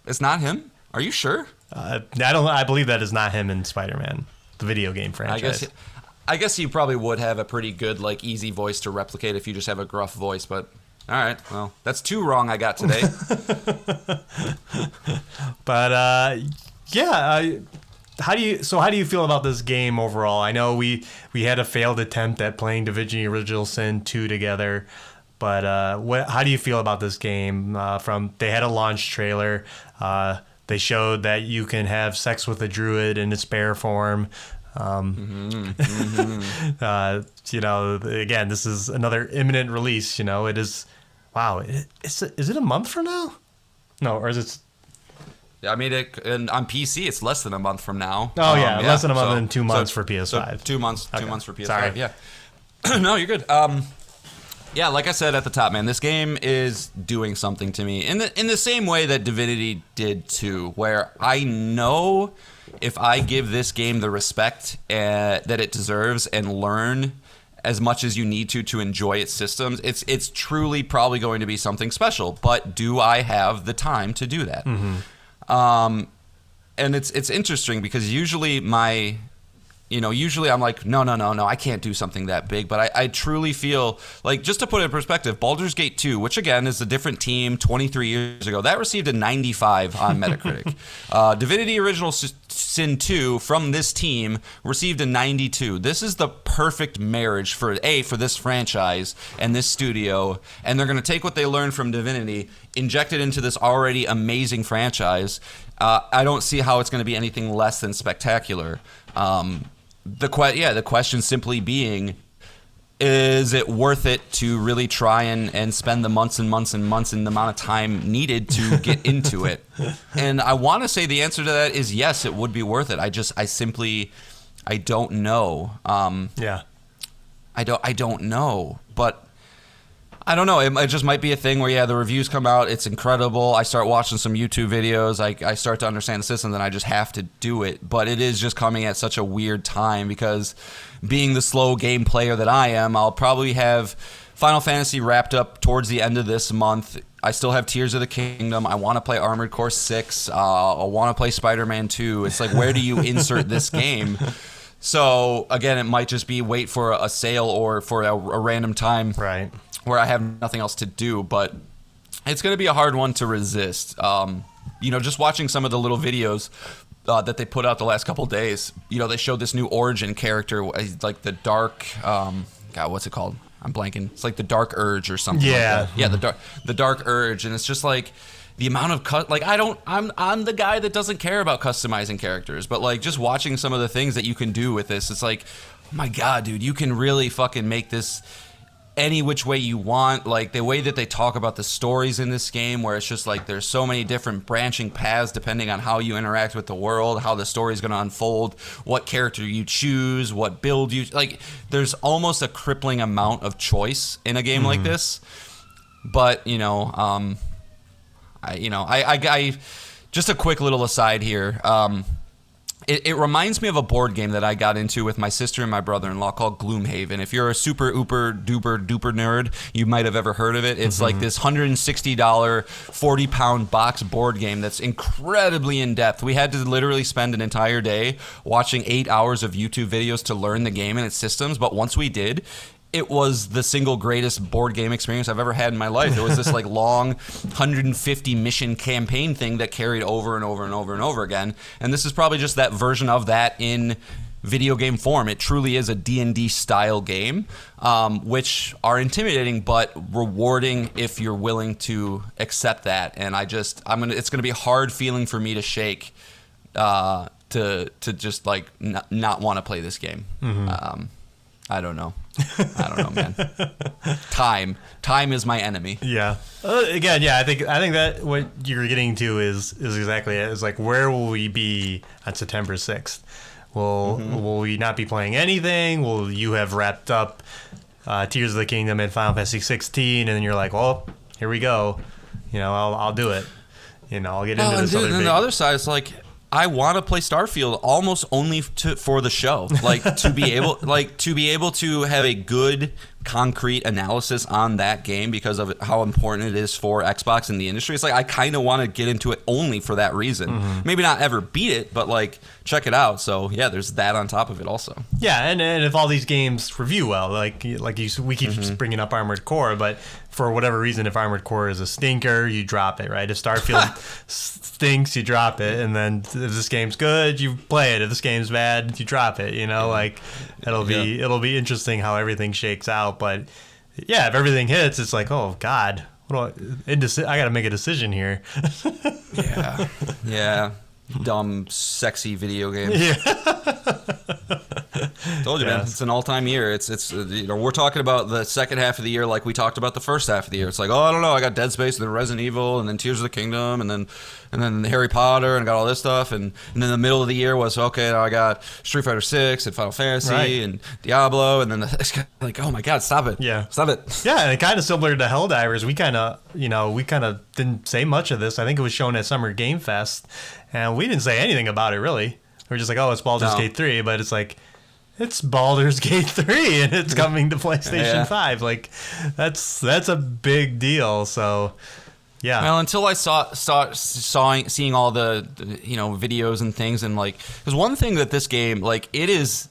it's not him? Are you sure? I believe that is not him in Spider-Man, the video game franchise. I guess you probably would have a pretty good, like, easy voice to replicate if you just have a gruff voice, but all right, well, that's 2 wrong I got today. But yeah, how do you feel about this game overall? I know we had a failed attempt at playing Divinity Original Sin 2 together, but how do you feel about this game? They had a launch trailer. They showed that you can have sex with a druid in its bear form. You know, again, this is another imminent release. You know, it is. Wow, is it a month from now? No, or is it? I mean, and on PC, it's less than a month from now. Oh yeah, less than a month and 2 months for PS5. So 2 months, okay. 2 months for PS5. Sorry. Yeah. No, you're good. Yeah, like I said at the top, man, this game is doing something to me in the same way that Divinity did too, where I know if I give this game the respect that it deserves and learn as much as you need to enjoy its systems, it's truly probably going to be something special. But do I have the time to do that? Mm-hmm. And it's interesting because usually I'm like, no, I can't do something that big. But I truly feel like, just to put it in perspective, Baldur's Gate 2, which again is a different team 23 years ago, that received a 95 on Metacritic. Divinity Original Sin 2 from this team received a 92. This is the perfect marriage for this franchise and this studio. And they're going to take what they learned from Divinity, inject it into this already amazing franchise. I don't see how it's going to be anything less than spectacular. The question simply being, is it worth it to really try and spend the months and months and months and the amount of time needed to get into it? And I want to say the answer to that is yes, it would be worth it. I don't know. I don't know, but I don't know. It just might be a thing where, the reviews come out. It's incredible. I start watching some YouTube videos. I start to understand the system, then I just have to do it. But it is just coming at such a weird time because being the slow game player that I am, I'll probably have Final Fantasy wrapped up towards the end of this month. I still have Tears of the Kingdom. I want to play Armored Core 6. I want to play Spider-Man 2. It's like, where do you insert this game? So, again, it might just be wait for a sale or for a random time. Right. Where I have nothing else to do, but it's going to be a hard one to resist. Just watching some of the little videos that they put out the last couple of days, they showed this new origin character, like the dark, what's it called? I'm blanking. It's like the Dark Urge or something. Yeah. Like that. Yeah, the Dark Urge, and it's just like the amount of I'm the guy that doesn't care about customizing characters, but like just watching some of the things that you can do with this, it's like, oh my god, dude, you can really fucking make this any which way you want. Like the way that they talk about the stories in this game, where it's just like there's so many different branching paths depending on how you interact with the world, how the story is going to unfold, what character you choose, what build you like. There's almost a crippling amount of choice in a game like this. But I just a quick little aside here. It reminds me of a board game that I got into with my sister and my brother-in-law called Gloomhaven. If you're a super duper duper nerd, you might have ever heard of it. It's like this $160, 40-pound box board game that's incredibly in-depth. We had to literally spend an entire day watching 8 hours of YouTube videos to learn the game and its systems, but once we did, it was the single greatest board game experience I've ever had in my life. It was this like long 150 mission campaign thing that carried over and over and over and over again. And this is probably just that version of that in video game form. It truly is a D&D style game, which are intimidating but rewarding if you're willing to accept that. And it's gonna be a hard feeling for me to shake, to just like not want to play this game. I don't know, man. Time is my enemy. Yeah. Again, yeah. I think that what you're getting to is exactly it. It's like, where will we be on September 6th? Will we not be playing anything? Will you have wrapped up Tears of the Kingdom and Final Fantasy 16, and then you're like, well, here we go. I'll do it. I'll get into this other big... the other side is like, I want to play Starfield almost only for the show, like to be able to have a good concrete analysis on that game because of how important it is for Xbox in the industry. It's like I kind of want to get into it only for that reason. Maybe not ever beat it, but like check it out. So yeah, there's that on top of it also. Yeah, and if all these we review well, we keep just bringing up Armored Core, but for whatever reason, if Armored Core is a stinker, you drop it, right? If Starfield stinks, you drop it, and then if this game's good, you play it. If this game's bad, you drop it. It'll be interesting how everything shakes out. But yeah, if everything hits, it's like, oh God, I got to make a decision here. Yeah. Dumb, sexy video games. Yeah. Told you, man. It's an all-time year. It's we're talking about the second half of the year like we talked about the first half of the year. It's like, oh, I don't know, I got Dead Space and then Resident Evil and then Tears of the Kingdom and then Harry Potter and got all this stuff and then the middle of the year was, okay, now I got Street Fighter 6 and Final Fantasy and Diablo, and then it's kind of like, oh my God, stop it. Yeah. Stop it. Yeah, and kind of similar to Helldivers, we kind of didn't say much of this. I think it was shown at Summer Game Fest, and we didn't say anything about it really. We're just like, oh, it's Baldur's Gate 3, but it's like, it's Baldur's Gate 3 and it's coming to PlayStation 5. Like, that's a big deal. So, yeah. Well, until I seeing all the videos and things, and like, there's one thing that this game, like, it is,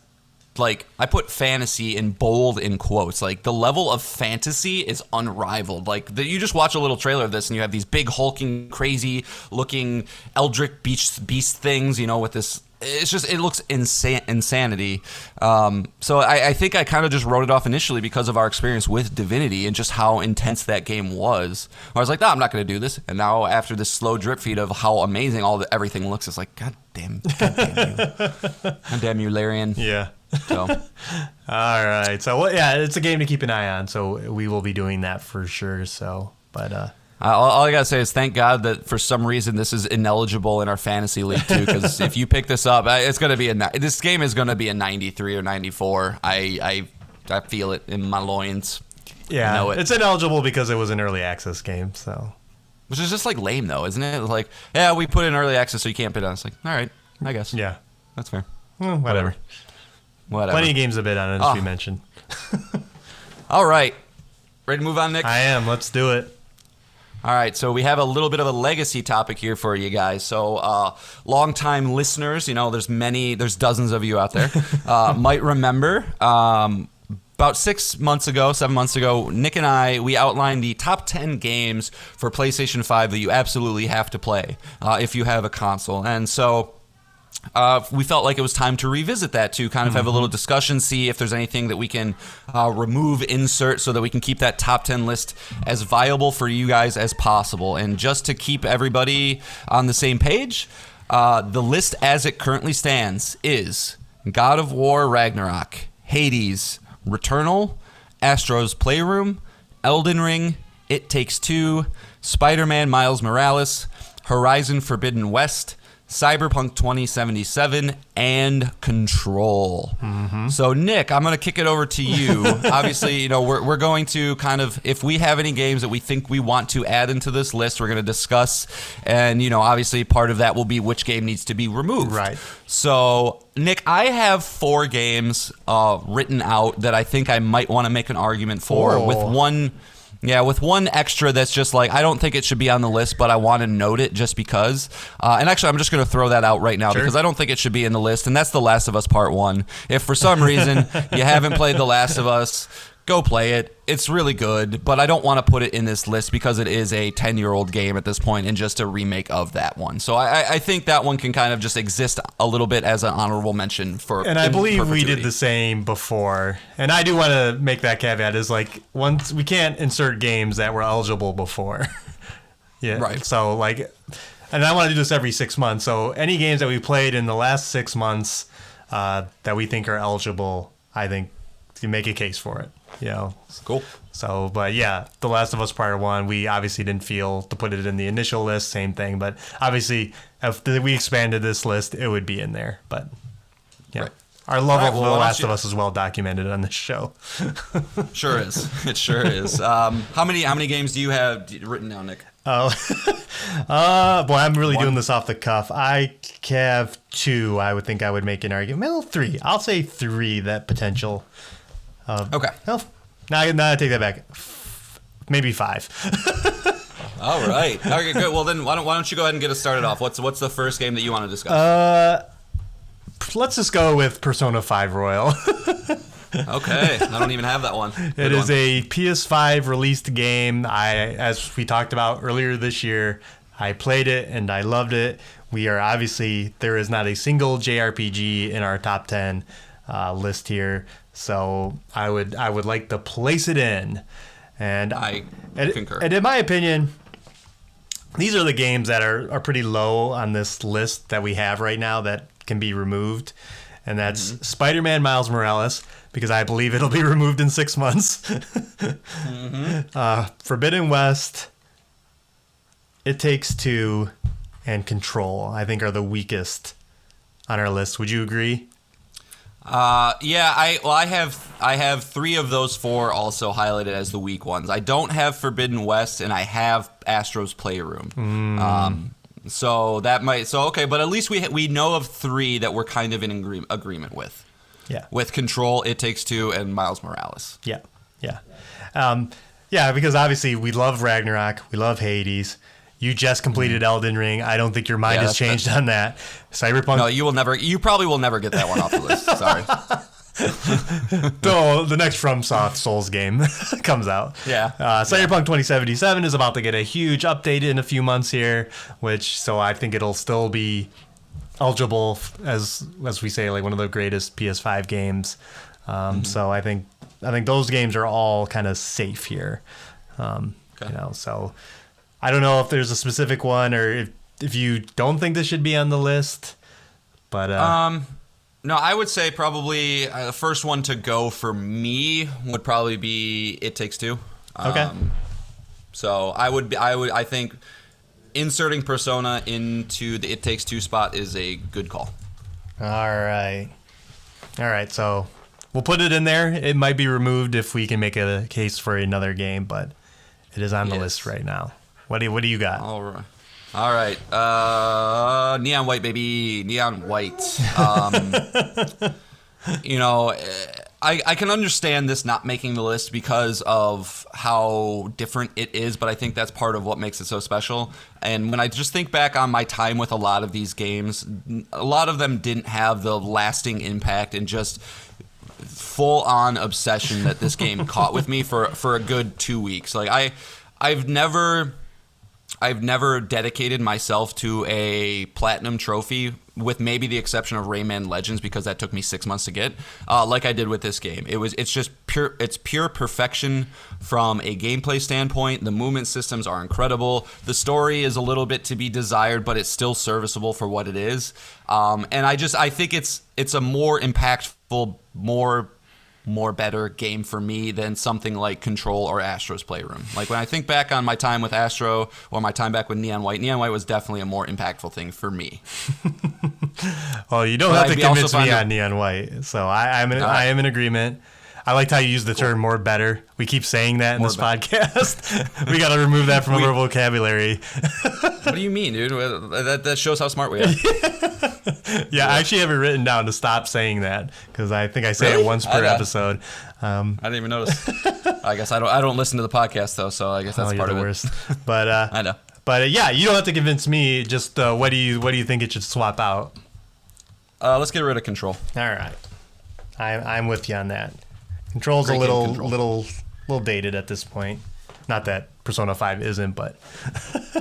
like, I put fantasy in bold in quotes. Like, the level of fantasy is unrivaled. Like, you just watch a little trailer of this and you have these big hulking, crazy looking eldritch beast things, with this. It looks insanity. So I think I kind of just wrote it off initially because of our experience with Divinity and just how intense that game was. I was like, no, I'm not going to do this. And now after this slow drip feed of how amazing everything looks, it's like, God damn you. God damn you, Larian. Yeah. So. All right. So, it's a game to keep an eye on. So we will be doing that for sure. So, but... all I gotta say is thank God that for some reason this is ineligible in our fantasy league too. Because if you pick this up, it's gonna be this game is gonna be a 93 or 94. I feel it in my loins. Yeah, I know it. It's ineligible because it was an early access game. So, which is just like lame though, isn't it? Like, yeah, we put in early access so you can't bid on it. It's like, all right, I guess. Yeah, that's fair. Whatever. Plenty of games to bid on it, as we mentioned. All right, ready to move on, Nick? I am. Let's do it. All right, so we have a little bit of a legacy topic here for you guys. So, longtime listeners, there's dozens of you out there, might remember about 7 months ago, Nick and we outlined the top 10 games for PlayStation 5 that you absolutely have to play if you have a console. And so we felt like it was time to revisit that to kind of have a little discussion, see if there's anything that we can remove, insert, so that we can keep that top 10 list as viable for you guys as possible. And just to keep everybody on the same page, the list as it currently stands is God of War Ragnarok, Hades, Returnal, Astro's Playroom, Elden Ring, It Takes Two, Spider-Man Miles Morales, Horizon Forbidden West, Cyberpunk 2077, and Control. So, Nick, I'm going to kick it over to you. Obviously, we're going to kind of, if we have any games that we think we want to add into this list, we're going to discuss. And, obviously, part of that will be which game needs to be removed. Right. So, Nick, I have 4 games written out that I think I might want to make an argument for with one... Yeah, with one extra that's just like, I don't think it should be on the list, but I want to note it just because. And actually, I'm just going to throw that out right now because I don't think it should be in the list, and that's The Last of Us Part 1. If for some reason you haven't played The Last of Us, go play it. It's really good, but I don't want to put it in this list because it is a 10-year-old game at this point and just a remake of that one. So I think that one can kind of just exist a little bit as an honorable mention for. And I believe we did the same before. And I do want to make that caveat is like once we can't insert games that were eligible before. Yeah. Right. So like, and I want to do this every 6 months. So any games that we played in the last 6 months that we think are eligible, I think you make a case for it. You know. Cool. So, but yeah, The Last of Us Part 1, we obviously didn't feel to put it in the initial list, same thing. But obviously, if we expanded this list, it would be in there. But yeah, right. Our love of The Last of Us is well documented on this show. Sure is. It sure is. How many games do you have written down, Nick? Oh, boy, I'm really doing this off the cuff. I have 2. I would think I would make an argument. Well, 3. I'll say 3. That potential. Okay. Well, now I take that back. Maybe 5. All right. Okay, good. Well, then why don't you go ahead and get us started off? What's the first game that you want to discuss? Let's just go with Persona 5 Royal. Okay. I don't even have that one. It is a PS5 released game. As we talked about earlier this year, I played it and I loved it. There is not a single JRPG in our top 10 list here. So I would like to place it in, and I concur. And in my opinion, these are the games that are pretty low on this list that we have right now that can be removed, and that's Spider-Man Miles Morales, because I believe it'll be removed in 6 months. Forbidden West, It Takes Two, and Control, I think, are the weakest on our list. Would you agree? Yeah, I have 3 of those 4 also highlighted as the weak ones. I don't have Forbidden West, and I have Astro's Playroom. So that might okay, but at least we know of 3 that we're kind of in agreement with. Yeah. With Control, It Takes Two, and Miles Morales. Yeah. Yeah, because obviously we love Ragnarok, we love Hades. You just completed Elden Ring. I don't think your mind has changed on that. Cyberpunk. No, you probably will never get that one off the list. Sorry. So the next FromSoft Souls game comes out. Yeah. Cyberpunk 2077 is about to get a huge update in a few months here, so I think it'll still be eligible as we say, like one of the greatest PS5 games. So I think those games are all kind of safe here. So I don't know if there's a specific one or if you don't think this should be on the list, but no, I would say probably the first one to go for me would probably be It Takes Two. Okay. So I think inserting Persona into the It Takes Two spot is a good call. All right. So we'll put it in there. It might be removed if we can make a case for another game, but it is on the list right now. What do you got? All right. Neon White, baby. Neon White. I can understand this not making the list because of how different it is, but I think that's part of what makes it so special. And when I just think back on my time with a lot of these games, a lot of them didn't have the lasting impact and just full-on obsession that this game caught with me for a good 2 weeks. Like I've never dedicated myself to a platinum trophy, with maybe the exception of Rayman Legends, because that took me 6 months to get, like I did with this game. It's just pure perfection from a gameplay standpoint. The movement systems are incredible. The story is a little bit to be desired, but it's still serviceable for what it is. And I think it's a more impactful, more better game for me than something like Control or Astro's Playroom. Like when I think back on my time with Astro or my time back with Neon White was definitely a more impactful thing for me. Well, you don't have to convince me on Neon White, so I am in agreement. I liked how you use the term "more better." We keep saying that in this podcast. We got to remove that from our vocabulary. What do you mean, dude? That shows how smart we are. Yeah, I actually have it written down to stop saying that because I think I say it once per episode. I didn't even notice. I guess I don't listen to the podcast though, so I guess that's part of it. Worst. But I know. But yeah, you don't have to convince me. Just what do you think it should swap out? Let's get rid of Control. All right, I'm with you on that. Control's Great a game, Control. little dated at this point. Not that Persona 5 isn't, but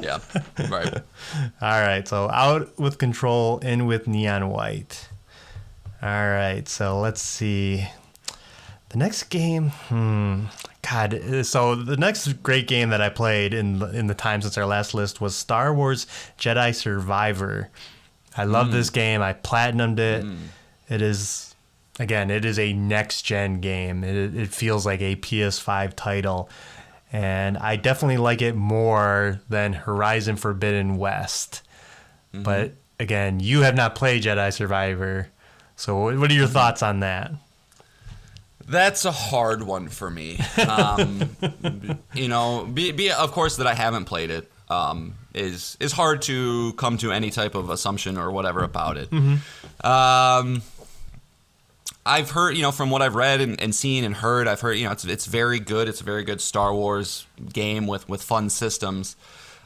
Yeah, right. all right. So out with Control, in with Neon White. All right. So let's see. The next game, God. So the next great game that I played in the time since our last list was Star Wars Jedi Survivor. I love this game. I platinumed it. It is, again, it is a next-gen game. It feels like a PS5 title. And I definitely like it more than Horizon Forbidden West. But, again, you have not played Jedi Survivor. So what are your thoughts on that? That's a hard one for me. You know, be of course that I haven't played it is hard to come to any type of assumption or whatever about it. I've heard, you know, from what I've read and seen and heard, I've heard, you know, it's very good. It's a very good Star Wars game with fun systems.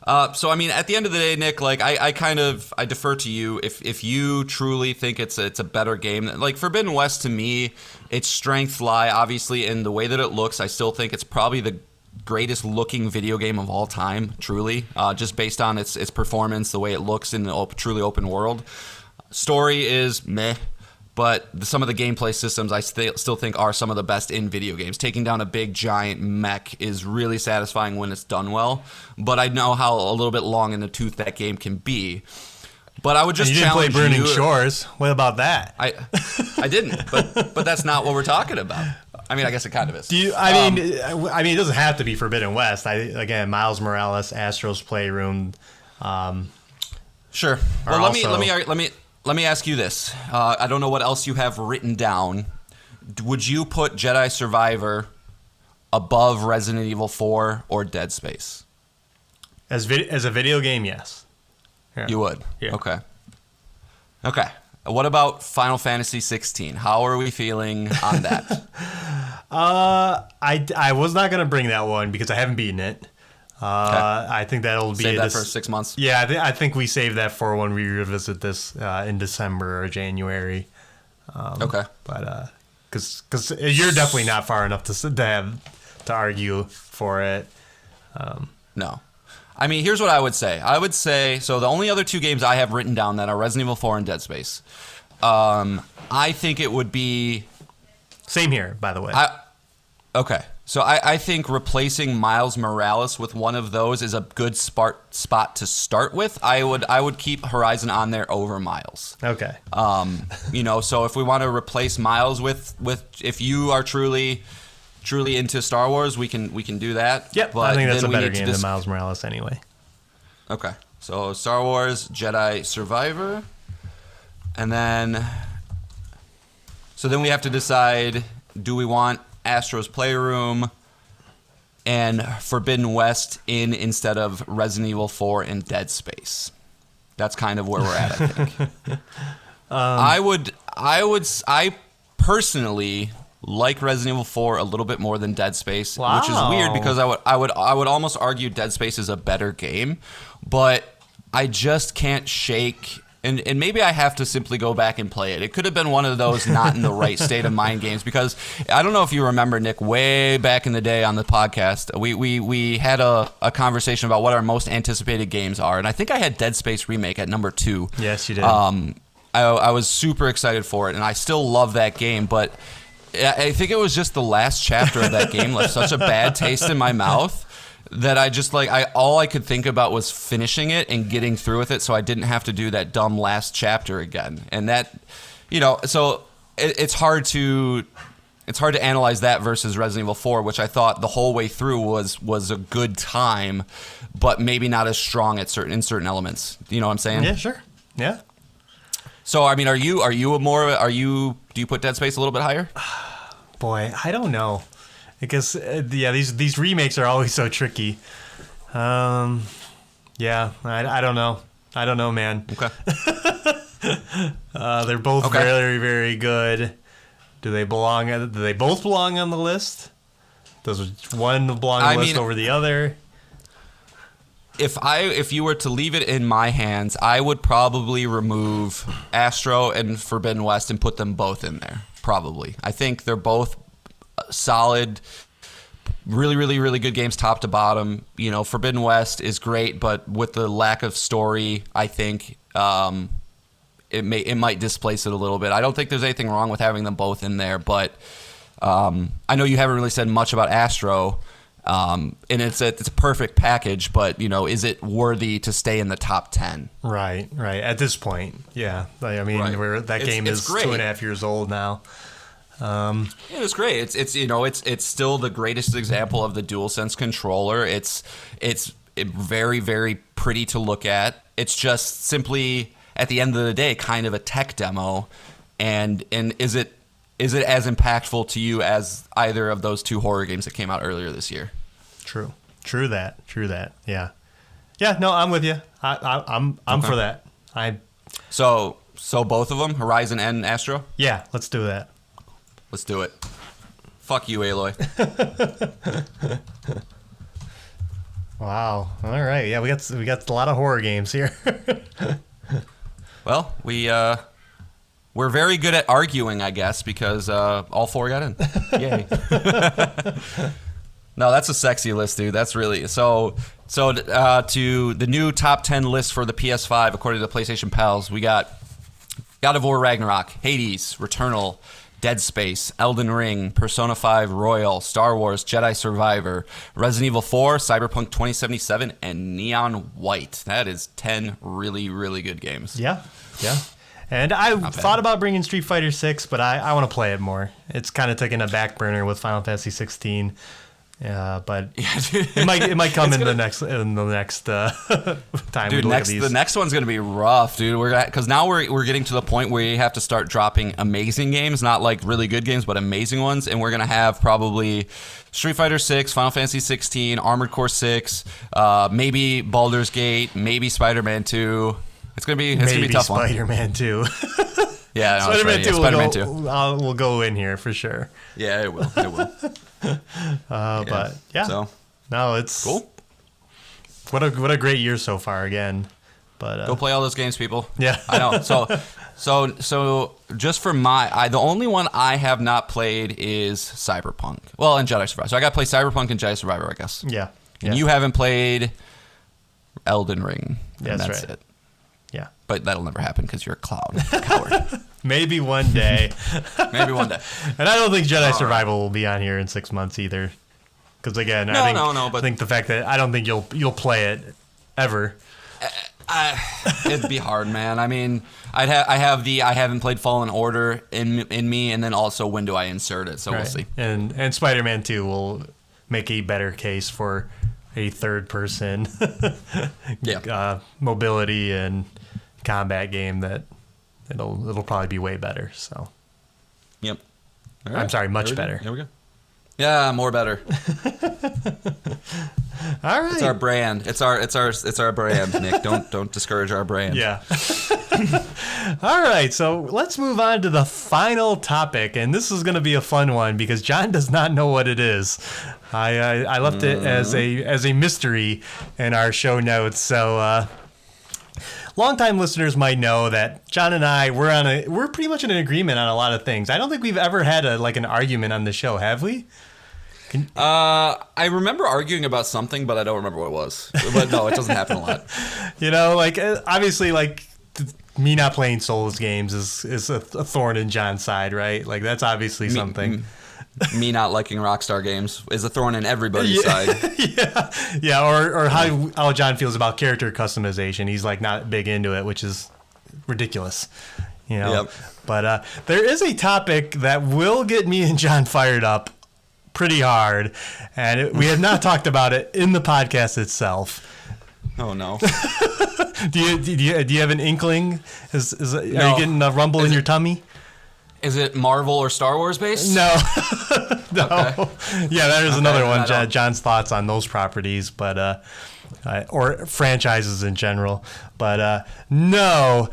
So I mean, at the end of the day, Nick, like I defer to you if you truly think it's a better game. Like Forbidden West, to me, its strengths lie obviously in the way that it looks. I still think it's probably the greatest looking video game of all time, truly, just based on its performance, the way it looks in the truly open world. Story is meh. But some of the gameplay systems I still think are some of the best in video games. Taking down a big giant mech is really satisfying when it's done well. But I know how a little bit long in the tooth that game can be. But I would just challenge you. You didn't play Burning Shores. What about that? I didn't. But that's not what we're talking about. I mean, I guess it kind of is. I mean, it doesn't have to be Forbidden West. Again, Miles Morales, Astro's Playroom. Sure. Well, let me ask you this. I don't know what else you have written down. Would you put Jedi Survivor above Resident Evil 4 or Dead Space? As a video game, yes. Yeah. You would? Yeah. Okay. What about Final Fantasy XVI? How are we feeling on that? I was not going to bring that one because I haven't beaten it. Okay. I think that'll be Save that for 6 months. Yeah, I think we save that for when we revisit this in December or January. Okay. But because you're definitely not far enough to argue for it. No. I mean, here's what I would say. So the only other two games I have written down that are Resident Evil 4 and Dead Space. I think it would be... Same here, by the way. Okay. So I think replacing Miles Morales with one of those is a good spot to start with. I would keep Horizon on there over Miles. Okay. You know, so if we want to replace Miles with if you are truly into Star Wars, we can do that. Yep. But I think that's a better game game than Miles Morales anyway. Okay. So Star Wars Jedi Survivor, and then we have to decide: do we want Astro's Playroom and Forbidden West instead of Resident Evil 4 and Dead Space? That's kind of where we're at, I think. I personally like Resident Evil 4 a little bit more than Dead Space, which is weird because I would almost argue Dead Space is a better game, but I just can't shake. And maybe I have to simply go back and play it. It could have been one of those not in the right state of mind games, because I don't know if you remember, Nick, way back in the day on the podcast, we had a conversation about what our most anticipated games are, and I think I had Dead Space Remake at number 2. Yes, you did. I was super excited for it, and I still love that game, but I think it was just the last chapter of that game left such a bad taste in my mouth that I just all I could think about was finishing it and getting through with it, so I didn't have to do that dumb last chapter again. And that, you know, so it's hard to analyze that versus Resident Evil 4, which I thought the whole way through was a good time, but maybe not as strong in certain elements. You know what I'm saying? Yeah, sure. Yeah. So I mean, do you put Dead Space a little bit higher? Boy, I don't know. Because these remakes are always so tricky. I don't know. I don't know, man. Okay. They're both very, very good. Do they both belong on the list? Does one belong on the list over the other? If you were to leave it in my hands, I would probably remove Astro and Forbidden West and put them both in there. Probably. I think they're both solid, really, really, really good games top to bottom. You know, Forbidden West is great, but with the lack of story, I think it might displace it a little bit. I don't think there's anything wrong with having them both in there, but I know you haven't really said much about Astro, and it's a perfect package, but you know, is it worthy to stay in the top 10? Right. At this point, yeah. I mean, Right. that game is great. 2.5 years old now. Yeah, it's great. It's you know, it's still the greatest example of the DualSense controller. It's very, very pretty to look at. It's just simply, at the end of the day, kind of a tech demo. And is it as impactful to you as either of those two horror games that came out earlier this year? True that. Yeah. No, I'm with you. I'm Okay. for that. So both of them, Horizon and Astro. Yeah, let's do that. Let's do it. Fuck you, Aloy. Wow. All right. Yeah, we got a lot of horror games here. Well, we're very good at arguing, I guess, because all four got in. Yay. No, that's a sexy list, dude. That's really so. To the new top 10 list for the PS5, according to the PlayStation Pals, we got God of War Ragnarok, Hades, Returnal, Dead Space, Elden Ring, Persona 5 Royal, Star Wars Jedi Survivor, Resident Evil 4, Cyberpunk 2077, and Neon White. That is 10 really, really good games. Yeah. And I thought about bringing Street Fighter 6, but I want to play it more. It's kind of taking a back burner with Final Fantasy 16. But it might come in the next time. Dude, we look at these. The next one's gonna be rough, dude. Because now we're getting to the point where you have to start dropping amazing games, not like really good games, but amazing ones. And we're gonna have probably Street Fighter 6, Final Fantasy 16, Armored Core 6, maybe Baldur's Gate, maybe Spider-Man 2. It's gonna be a tough one. Spider-Man 2. Yeah, no, Spider-Man 2 Spider-Man 2. will go in here for sure. Yeah, it will. But yeah, so no, it's cool. What a great year so far again. But Go play all those games, people. Yeah, I know. So just for the only one I have not played is Cyberpunk. Well, and Jedi Survivor. So I got to play Cyberpunk and Jedi Survivor, I guess. Yeah. And you haven't played Elden Ring. Yeah, and that's that's right. it. Yeah. But that'll never happen because you're a coward. Maybe one day. Maybe one day. And I don't think Jedi Survival will be on here in 6 months either. Because again, I think the fact that I don't think you'll play it ever. It'd be hard, man. I mean, I haven't played Fallen Order in me, and then also when do I insert it? So We'll see. And Spider-Man 2 will make a better case for a third person mobility and combat game that it'll probably be way better. So yep. All I'm sorry, much better. There we go. Yeah, more better. All right. It's our brand. It's our brand, Nick. Don't discourage our brand. Yeah. All right, so let's move on to the final topic, and this is going to be a fun one because John does not know what it is. I left it as a mystery in our show notes. So longtime listeners might know that John and I we're pretty much in an agreement on a lot of things. I don't think we've ever had an argument on the show, have we? I remember arguing about something, but I don't remember what it was. But no, it doesn't happen a lot. You know, obviously, me not playing Souls games is a thorn in John's side, right? Like, that's obviously something. Me not liking Rockstar games is a thorn in everybody's side. Yeah, or how John feels about character customization. He's not big into it, which is ridiculous. You know. Yep. But there is a topic that will get me and John fired up pretty hard, and we have not talked about it in the podcast itself. Oh no. Do you have an inkling? Are you getting a rumble in your tummy? Is it Marvel or Star Wars based? No. No. Okay. Yeah, that is another one. John's thoughts on those properties, but or franchises in general. But no.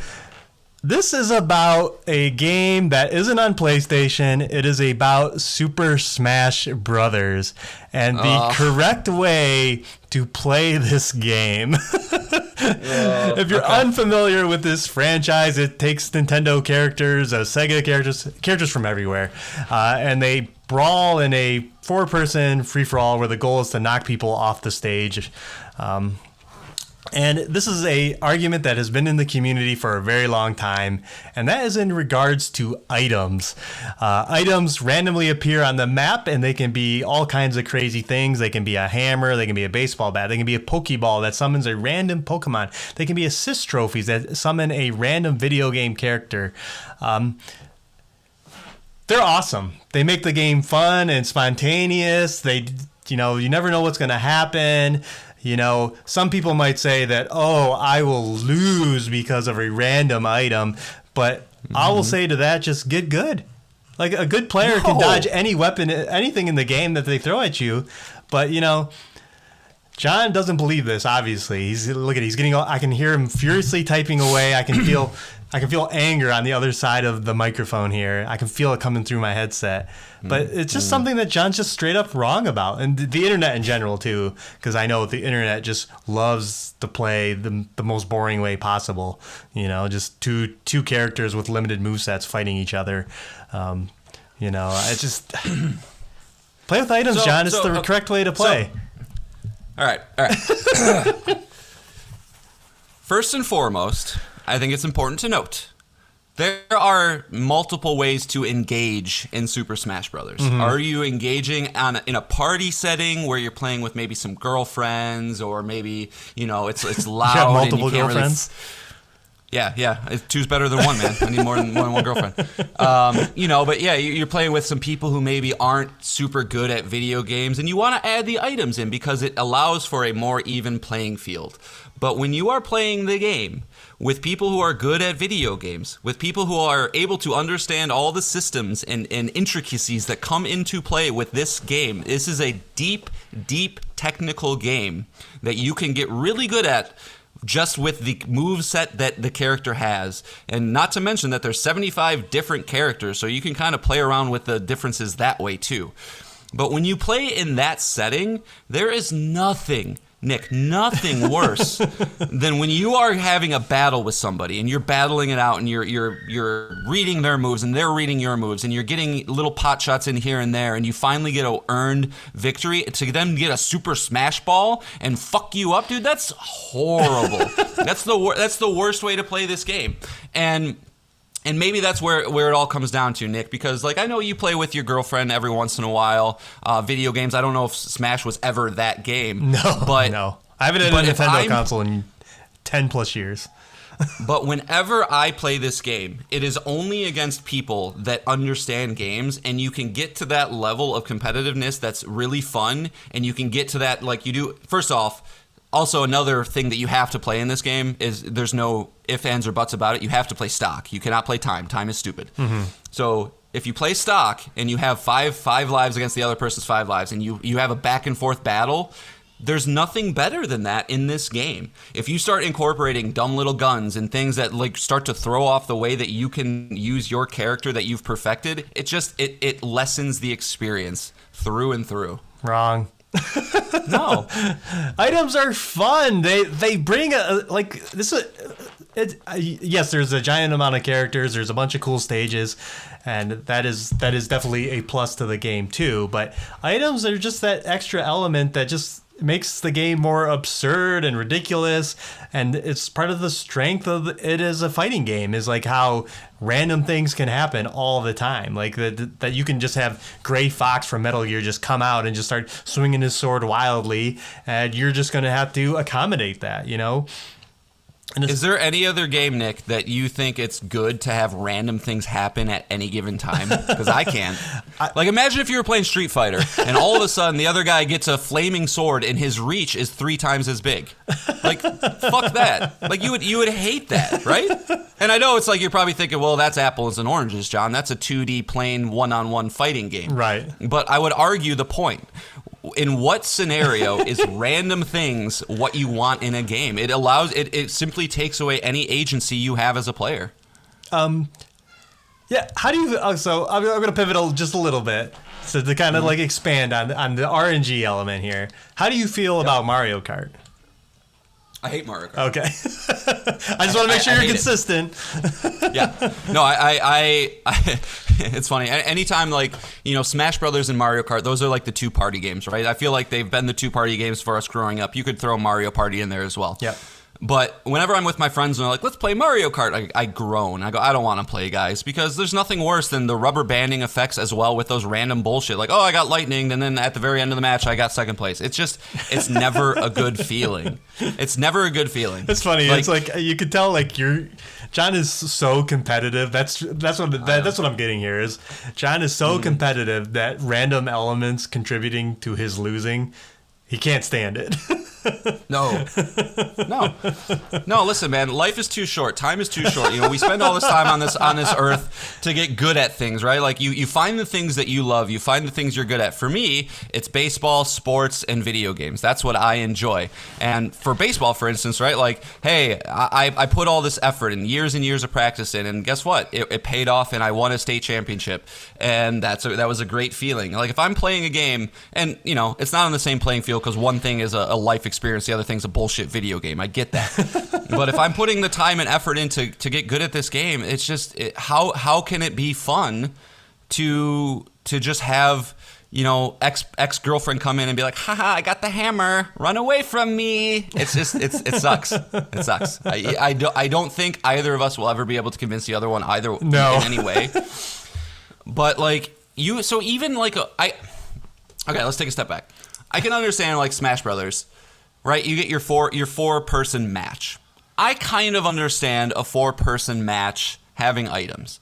This is about a game that isn't on PlayStation. It is about Super Smash Brothers and the correct way to play this game. If you're unfamiliar with this franchise, it takes Nintendo characters, Sega characters from everywhere, and they brawl in a 4-person free-for-all where the goal is to knock people off the stage. And this is a argument that has been in the community for a very long time, and that is in regards to items. Items randomly appear on the map, and they can be all kinds of crazy things. They can be a hammer, they can be a baseball bat, they can be a Pokeball that summons a random Pokemon. They can be assist trophies that summon a random video game character. They're awesome. They make the game fun and spontaneous. You never know what's going to happen. Some people might say that, I will lose because of a random item, but I will say to that, just get good. Like, a good player can dodge any weapon, anything in the game that they throw at you, but, Jon doesn't believe this, obviously. He's getting, I can hear him furiously typing away. I can feel anger on the other side of the microphone here. I can feel it coming through my headset. But it's just something that Jon's just straight up wrong about. And the internet in general, too, because I know the internet just loves to play the most boring way possible. Just two characters with limited movesets fighting each other. It's just... play with items, Jon. It's the correct way to play. All right. First and foremost, I think it's important to note there are multiple ways to engage in Super Smash Brothers. Mm-hmm. Are you engaging in a party setting where you're playing with maybe some girlfriends, or maybe it's loud? You have multiple girlfriends. Yeah. Two's better than one, man. I need more than one girlfriend. But yeah, you're playing with some people who maybe aren't super good at video games, and you want to add the items in because it allows for a more even playing field. But when you are playing the game with people who are good at video games, with people who are able to understand all the systems and intricacies that come into play with this game, this is a deep, deep technical game that you can get really good at just with the move set that the character has. And not to mention that there's 75 different characters, so you can kind of play around with the differences that way too. But when you play in that setting, there is nothing worse than when you are having a battle with somebody and you're battling it out and you're reading their moves and they're reading your moves and you're getting little pot shots in here and there, and you finally get an earned victory to then get a Super Smash Ball and fuck you up, dude. That's horrible. That's the worst way to play this game. And maybe that's where it all comes down to, Nick, because I know you play with your girlfriend every once in a while, video games. I don't know if Smash was ever that game. No. I haven't had a Nintendo console in 10 plus years. But whenever I play this game, it is only against people that understand games, and you can get to that level of competitiveness that's really fun, and you can get to that like you do. First off, also, another thing that you have to play in this game is there's no ifs, ands, or buts about it. You have to play stock. You cannot play time. Time is stupid. Mm-hmm. So if you play stock and you have five lives against the other person's 5 lives, and you have a back and forth battle, there's nothing better than that in this game. If you start incorporating dumb little guns and things that start to throw off the way that you can use your character that you've perfected, it lessens the experience through and through. Wrong. No. Items are fun. They bring yes, there's a giant amount of characters, there's a bunch of cool stages, and that is definitely a plus to the game too, but items are just that extra element that just makes the game more absurd and ridiculous, and it's part of the strength of it as a fighting game, is how random things can happen all the time, that you can just have Gray Fox from Metal Gear just come out and just start swinging his sword wildly, and you're just going to have to accommodate that, Is there any other game, Nick, that you think it's good to have random things happen at any given time? Because I can't. Imagine if you were playing Street Fighter and all of a sudden the other guy gets a flaming sword and his reach is 3 times as big. Fuck that. You would hate that, right? And I know it's you're probably thinking, well, that's apples and oranges, Jon. That's a 2D plain one-on-one fighting game. Right. But I would argue the point. In what scenario is random things what you want in a game? It allows it simply takes away any agency you have as a player. Yeah. How do you? So I'm going to pivot just a little bit, so to kind of expand on the RNG element here. How do you feel about Mario Kart? I hate Mario Kart. Okay. I just want to make sure you're consistent. Yeah. No, I it's funny. Anytime, like, Smash Brothers and Mario Kart, those are like the two party games, right? I feel like they've been the two party games for us growing up. You could throw Mario Party in there as well. Yep. But whenever I'm with my friends and they're like, let's play Mario Kart, I groan. I go, I don't want to play, guys, because there's nothing worse than the rubber banding effects as well with those random bullshit. Like, oh, I got lightninged, and then at the very end of the match, I got second place. It's never a good feeling. It's never a good feeling. It's funny. It's like you could tell, like, John is so competitive. That's what I'm getting here is John is so competitive that random elements contributing to his losing, he can't stand it. No. Listen, man. Life is too short. Time is too short. We spend all this time on this earth to get good at things, right? Like you find the things that you love. You find the things you're good at. For me, it's baseball, sports, and video games. That's what I enjoy. And for baseball, for instance, right? Like, hey, I put all this effort and years of practice in, and guess what? It paid off, and I won a state championship, and that was a great feeling. Like if I'm playing a game, and it's not on the same playing field because one thing is a life experience, the other thing's a bullshit video game. I get that. But if I'm putting the time and effort in to get good at this game, it's just how can it be fun to just have ex-girlfriend come in and be like, haha, I got the hammer, run away from me. It sucks. It sucks. I don't think either of us will ever be able to convince the other one in any way. But like so even like okay, let's take a step back. I can understand like Smash Brothers, right? You get your four-person match. I kind of understand a four-person match having items.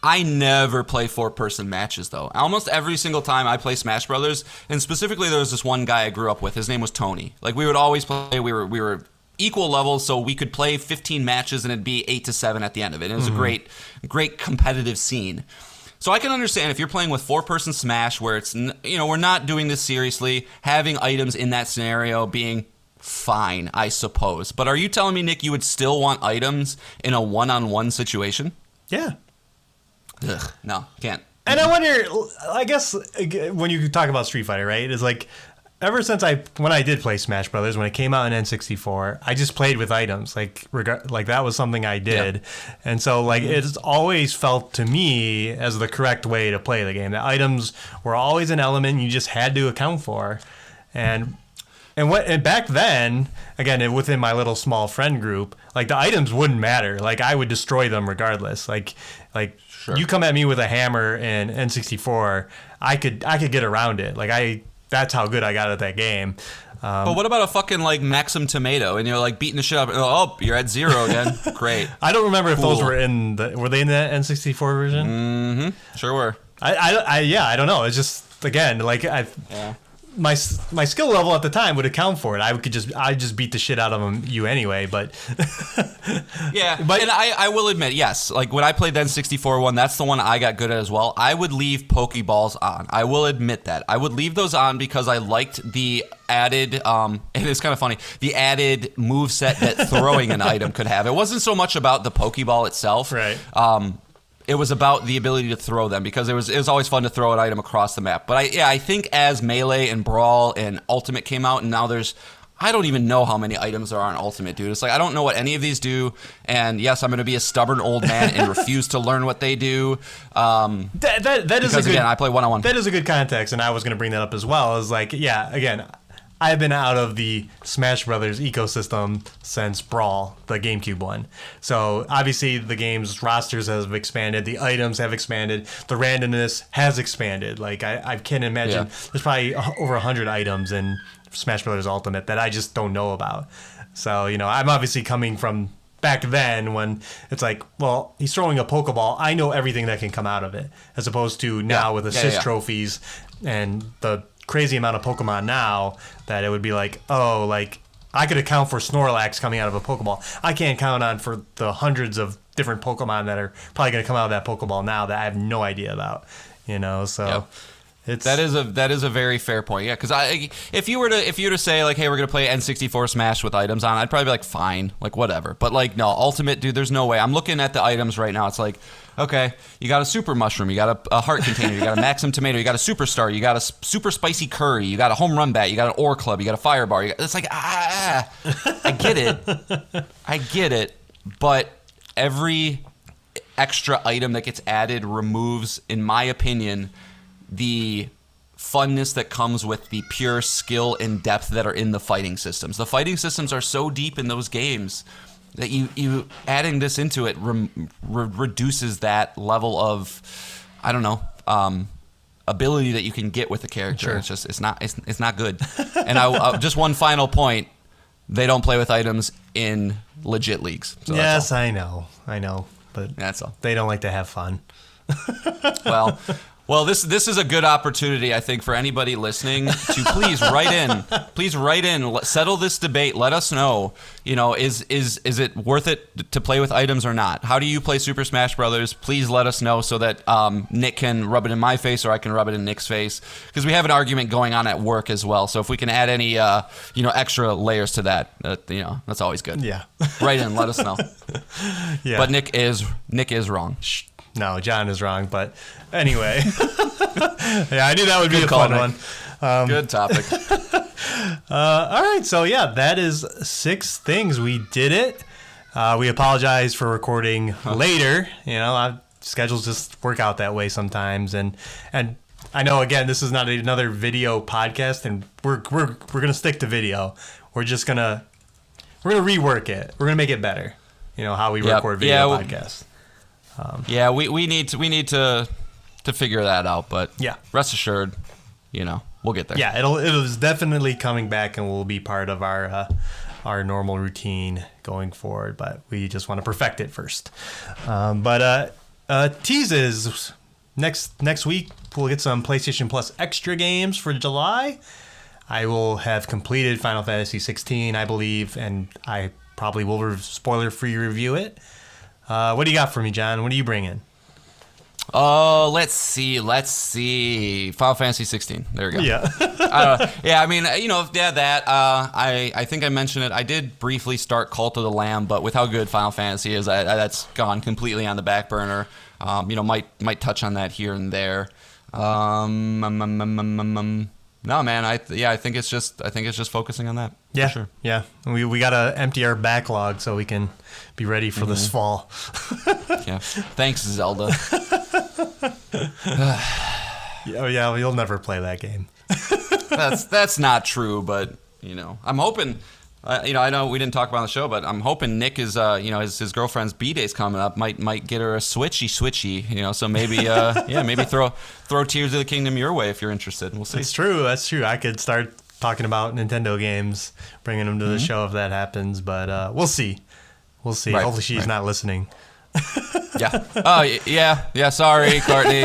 I never play four-person matches, though. Almost every single time I play Smash Brothers, and specifically there was this one guy I grew up with. His name was Tony. Like, we would always play. We were equal levels, so we could play 15 matches, and it'd be 8-7 at the end of it. It was a great competitive scene. So I can understand if you're playing with four-person Smash where it's, we're not doing this seriously, having items in that scenario being fine, I suppose. But are you telling me, Nick, you would still want items in a one-on-one situation? Yeah. Ugh, no, can't. And I wonder, I guess, when you talk about Street Fighter, right, it's like, ever since when I did play Smash Brothers, when it came out in N64, I just played with items. Like that was something I did. Yeah. And so like it's always felt to me as the correct way to play the game. The items were always an element you just had to account for. And back then, again, within my little small friend group, like the items wouldn't matter. Like I would destroy them regardless. Like sure. You come at me with a hammer in N64, I could get around it. Like that's how good I got at that game. But what about a fucking like Maxim Tomato and you're like beating the shit up? Oh, you're at 0 again. Great. I don't remember if those were were they in the N64 version? Mm-hmm. Sure were. I don't know. It's just again like my skill level at the time would account for it. I just beat the shit out of you anyway. But yeah, but and I will admit, yes, like when I played the N64 one, that's the one I got good at as well. I would leave Pokeballs on. I will admit that I would leave those on because I liked the added. And it's kind of funny, the added moveset that throwing an item could have. It wasn't so much about the Pokeball itself, right? It was about the ability to throw them because it was always fun to throw an item across the map. But I think as Melee and Brawl and Ultimate came out, and now I don't even know how many items there are in Ultimate, dude. It's like I don't know what any of these do. And yes, I'm going to be a stubborn old man and refuse to learn what they do. That is again, I play one-on-one. That is a good context, and I was going to bring that up as well. Is like, yeah, again, I've been out of the Smash Brothers ecosystem since Brawl, the GameCube one. So obviously the game's rosters have expanded, the items have expanded, the randomness has expanded. Like I can't imagine there's probably over 100 items in Smash Brothers Ultimate that I just don't know about. So I'm obviously coming from back then when it's like, well, he's throwing a Pokeball. I know everything that can come out of it, as opposed to now with assist trophies and the crazy amount of Pokemon now that it would be like, oh, like I could account for Snorlax coming out of a Pokeball. I can't count on for the hundreds of different Pokemon that are probably going to come out of that Pokeball now that I have no idea about, so That is a very fair point. Yeah, because if you were to say like, hey, we're gonna play N64 Smash with items on, I'd probably be like, fine, like whatever. But like, no, Ultimate, dude, there's no way. I'm looking at the items right now. It's like, okay, you got a super mushroom, you got a heart container, you got a Maxim tomato, you got a superstar, you got a super spicy curry, you got a home run bat, you got an ore club, you got a fire bar. It's like, I get it, but every extra item that gets added removes, in my opinion, the funness that comes with the pure skill and depth that are in the fighting systems. The fighting systems are so deep in those games that you adding this into it reduces that level of, I don't know, ability that you can get with the character. Sure. It's just it's not good. And I just one final point: they don't play with items in legit leagues. So yes, I know, but that's all. They don't like to have fun. Well, this is a good opportunity, I think, for anybody listening to please write in, settle this debate. Let us know, is it worth it to play with items or not? How do you play Super Smash Brothers? Please let us know so that Nick can rub it in my face or I can rub it in Nick's face, because we have an argument going on at work as well. So if we can add any extra layers to that, that's always good. Yeah. Write in, let us know. Yeah. But Nick is wrong. No, John is wrong, but anyway. Yeah, I knew that would be a fun one. Good topic. All right, so yeah, that is 6 things. We did it. We apologize for recording later. Schedules just work out that way sometimes, and I know, again, this is not another video podcast, and we're gonna stick to video. We're gonna rework it. We're gonna make it better. How we record video podcasts. We need to figure that out, but rest assured, we'll get there. Yeah, it is definitely coming back and will be part of our normal routine going forward, but we just want to perfect it first. Teases next week we'll get some PlayStation Plus extra games for July. I will have completed Final Fantasy XVI, I believe, and I probably will spoiler-free review it. What do you got for me, John? What are you bringing? Let's see. Final Fantasy 16. There we go. Yeah. I think I mentioned it. I did briefly start Cult of the Lamb, but with how good Final Fantasy is, that's gone completely on the back burner. Might touch on that here and there. No, man. I think it's just focusing on that. Yeah, for sure. Yeah. We gotta empty our backlog so we can be ready for this fall. Yeah. Thanks, Zelda. Yeah. You'll never play that game. That's not true, but I'm hoping. I know we didn't talk about it on the show, but I'm hoping Nick is, his girlfriend's B-Day's coming up. Might get her a switchy. So maybe, maybe throw Tears of the Kingdom your way if you're interested. We'll see. That's true. I could start talking about Nintendo games, bringing them to the show if that happens, but we'll see. Right, hopefully she's not listening. Yeah. Oh, yeah. Sorry, Courtney.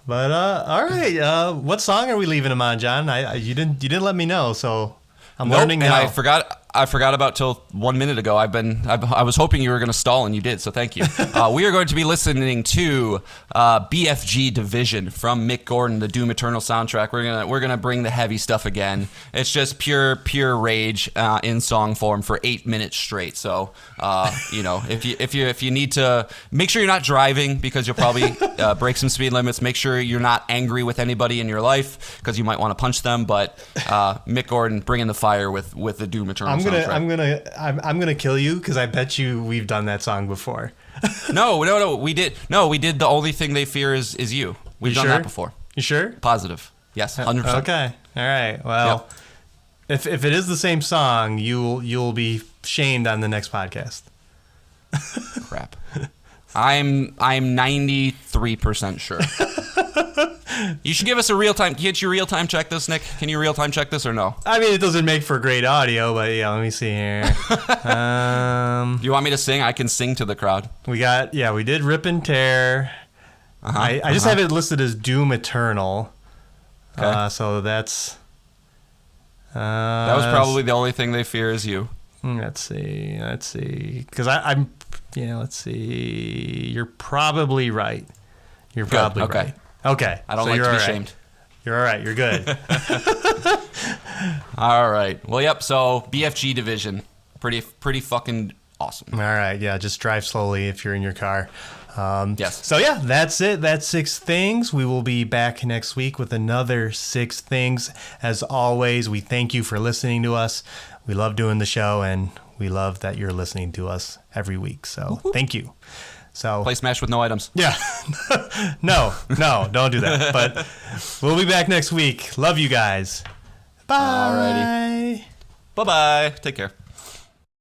But all right. What song are we leaving him on, John? You didn't let me know, so I'm learning now. And I forgot about till 1 minute ago. I was hoping you were going to stall, and you did. So thank you. We are going to be listening to BFG Division from Mick Gordon, the Doom Eternal soundtrack. We're gonna bring the heavy stuff again. It's just pure rage in song form for 8 minutes straight. So if you need to, make sure you're not driving because you'll probably break some speed limits. Make sure you're not angry with anybody in your life because you might want to punch them. But Mick Gordon bringing the fire with the Doom Eternal. I'm gonna kill you because I bet you we've done that song before. No, we did. No, we did. The only thing they fear is you. We've done that before. You sure? Positive. Yes, 100%. Okay. All right. Well, if it is the same song, you'll be shamed on the next podcast. Crap. I'm 93% sure. You should give us a real-time. Can't you real-time check this, Nick? Can you real-time check this or no? I mean, it doesn't make for great audio, but yeah, let me see here. Do you want me to sing? I can sing to the crowd. We did Rip and Tear. I just have it listed as Doom Eternal. Okay. So that's... that was probably the only thing they fear is you. Let's see. Because let's see. You're probably right. You're probably okay. right. Okay. I don't so like you're to be all right. shamed. You're all right. You're good. All right. Well, yep. So BFG division, pretty fucking awesome. All right. Yeah. Just drive slowly if you're in your car. Yes. So yeah, that's it. That's 6 things. We will be back next week with another 6 things. As always, we thank you for listening to us. We love doing the show, and we love that you're listening to us every week. So thank you. So Play Smash with no items. yeah, no, don't do that. But we'll be back next week. Love you guys. Bye. Alrighty. Bye-bye. Take care.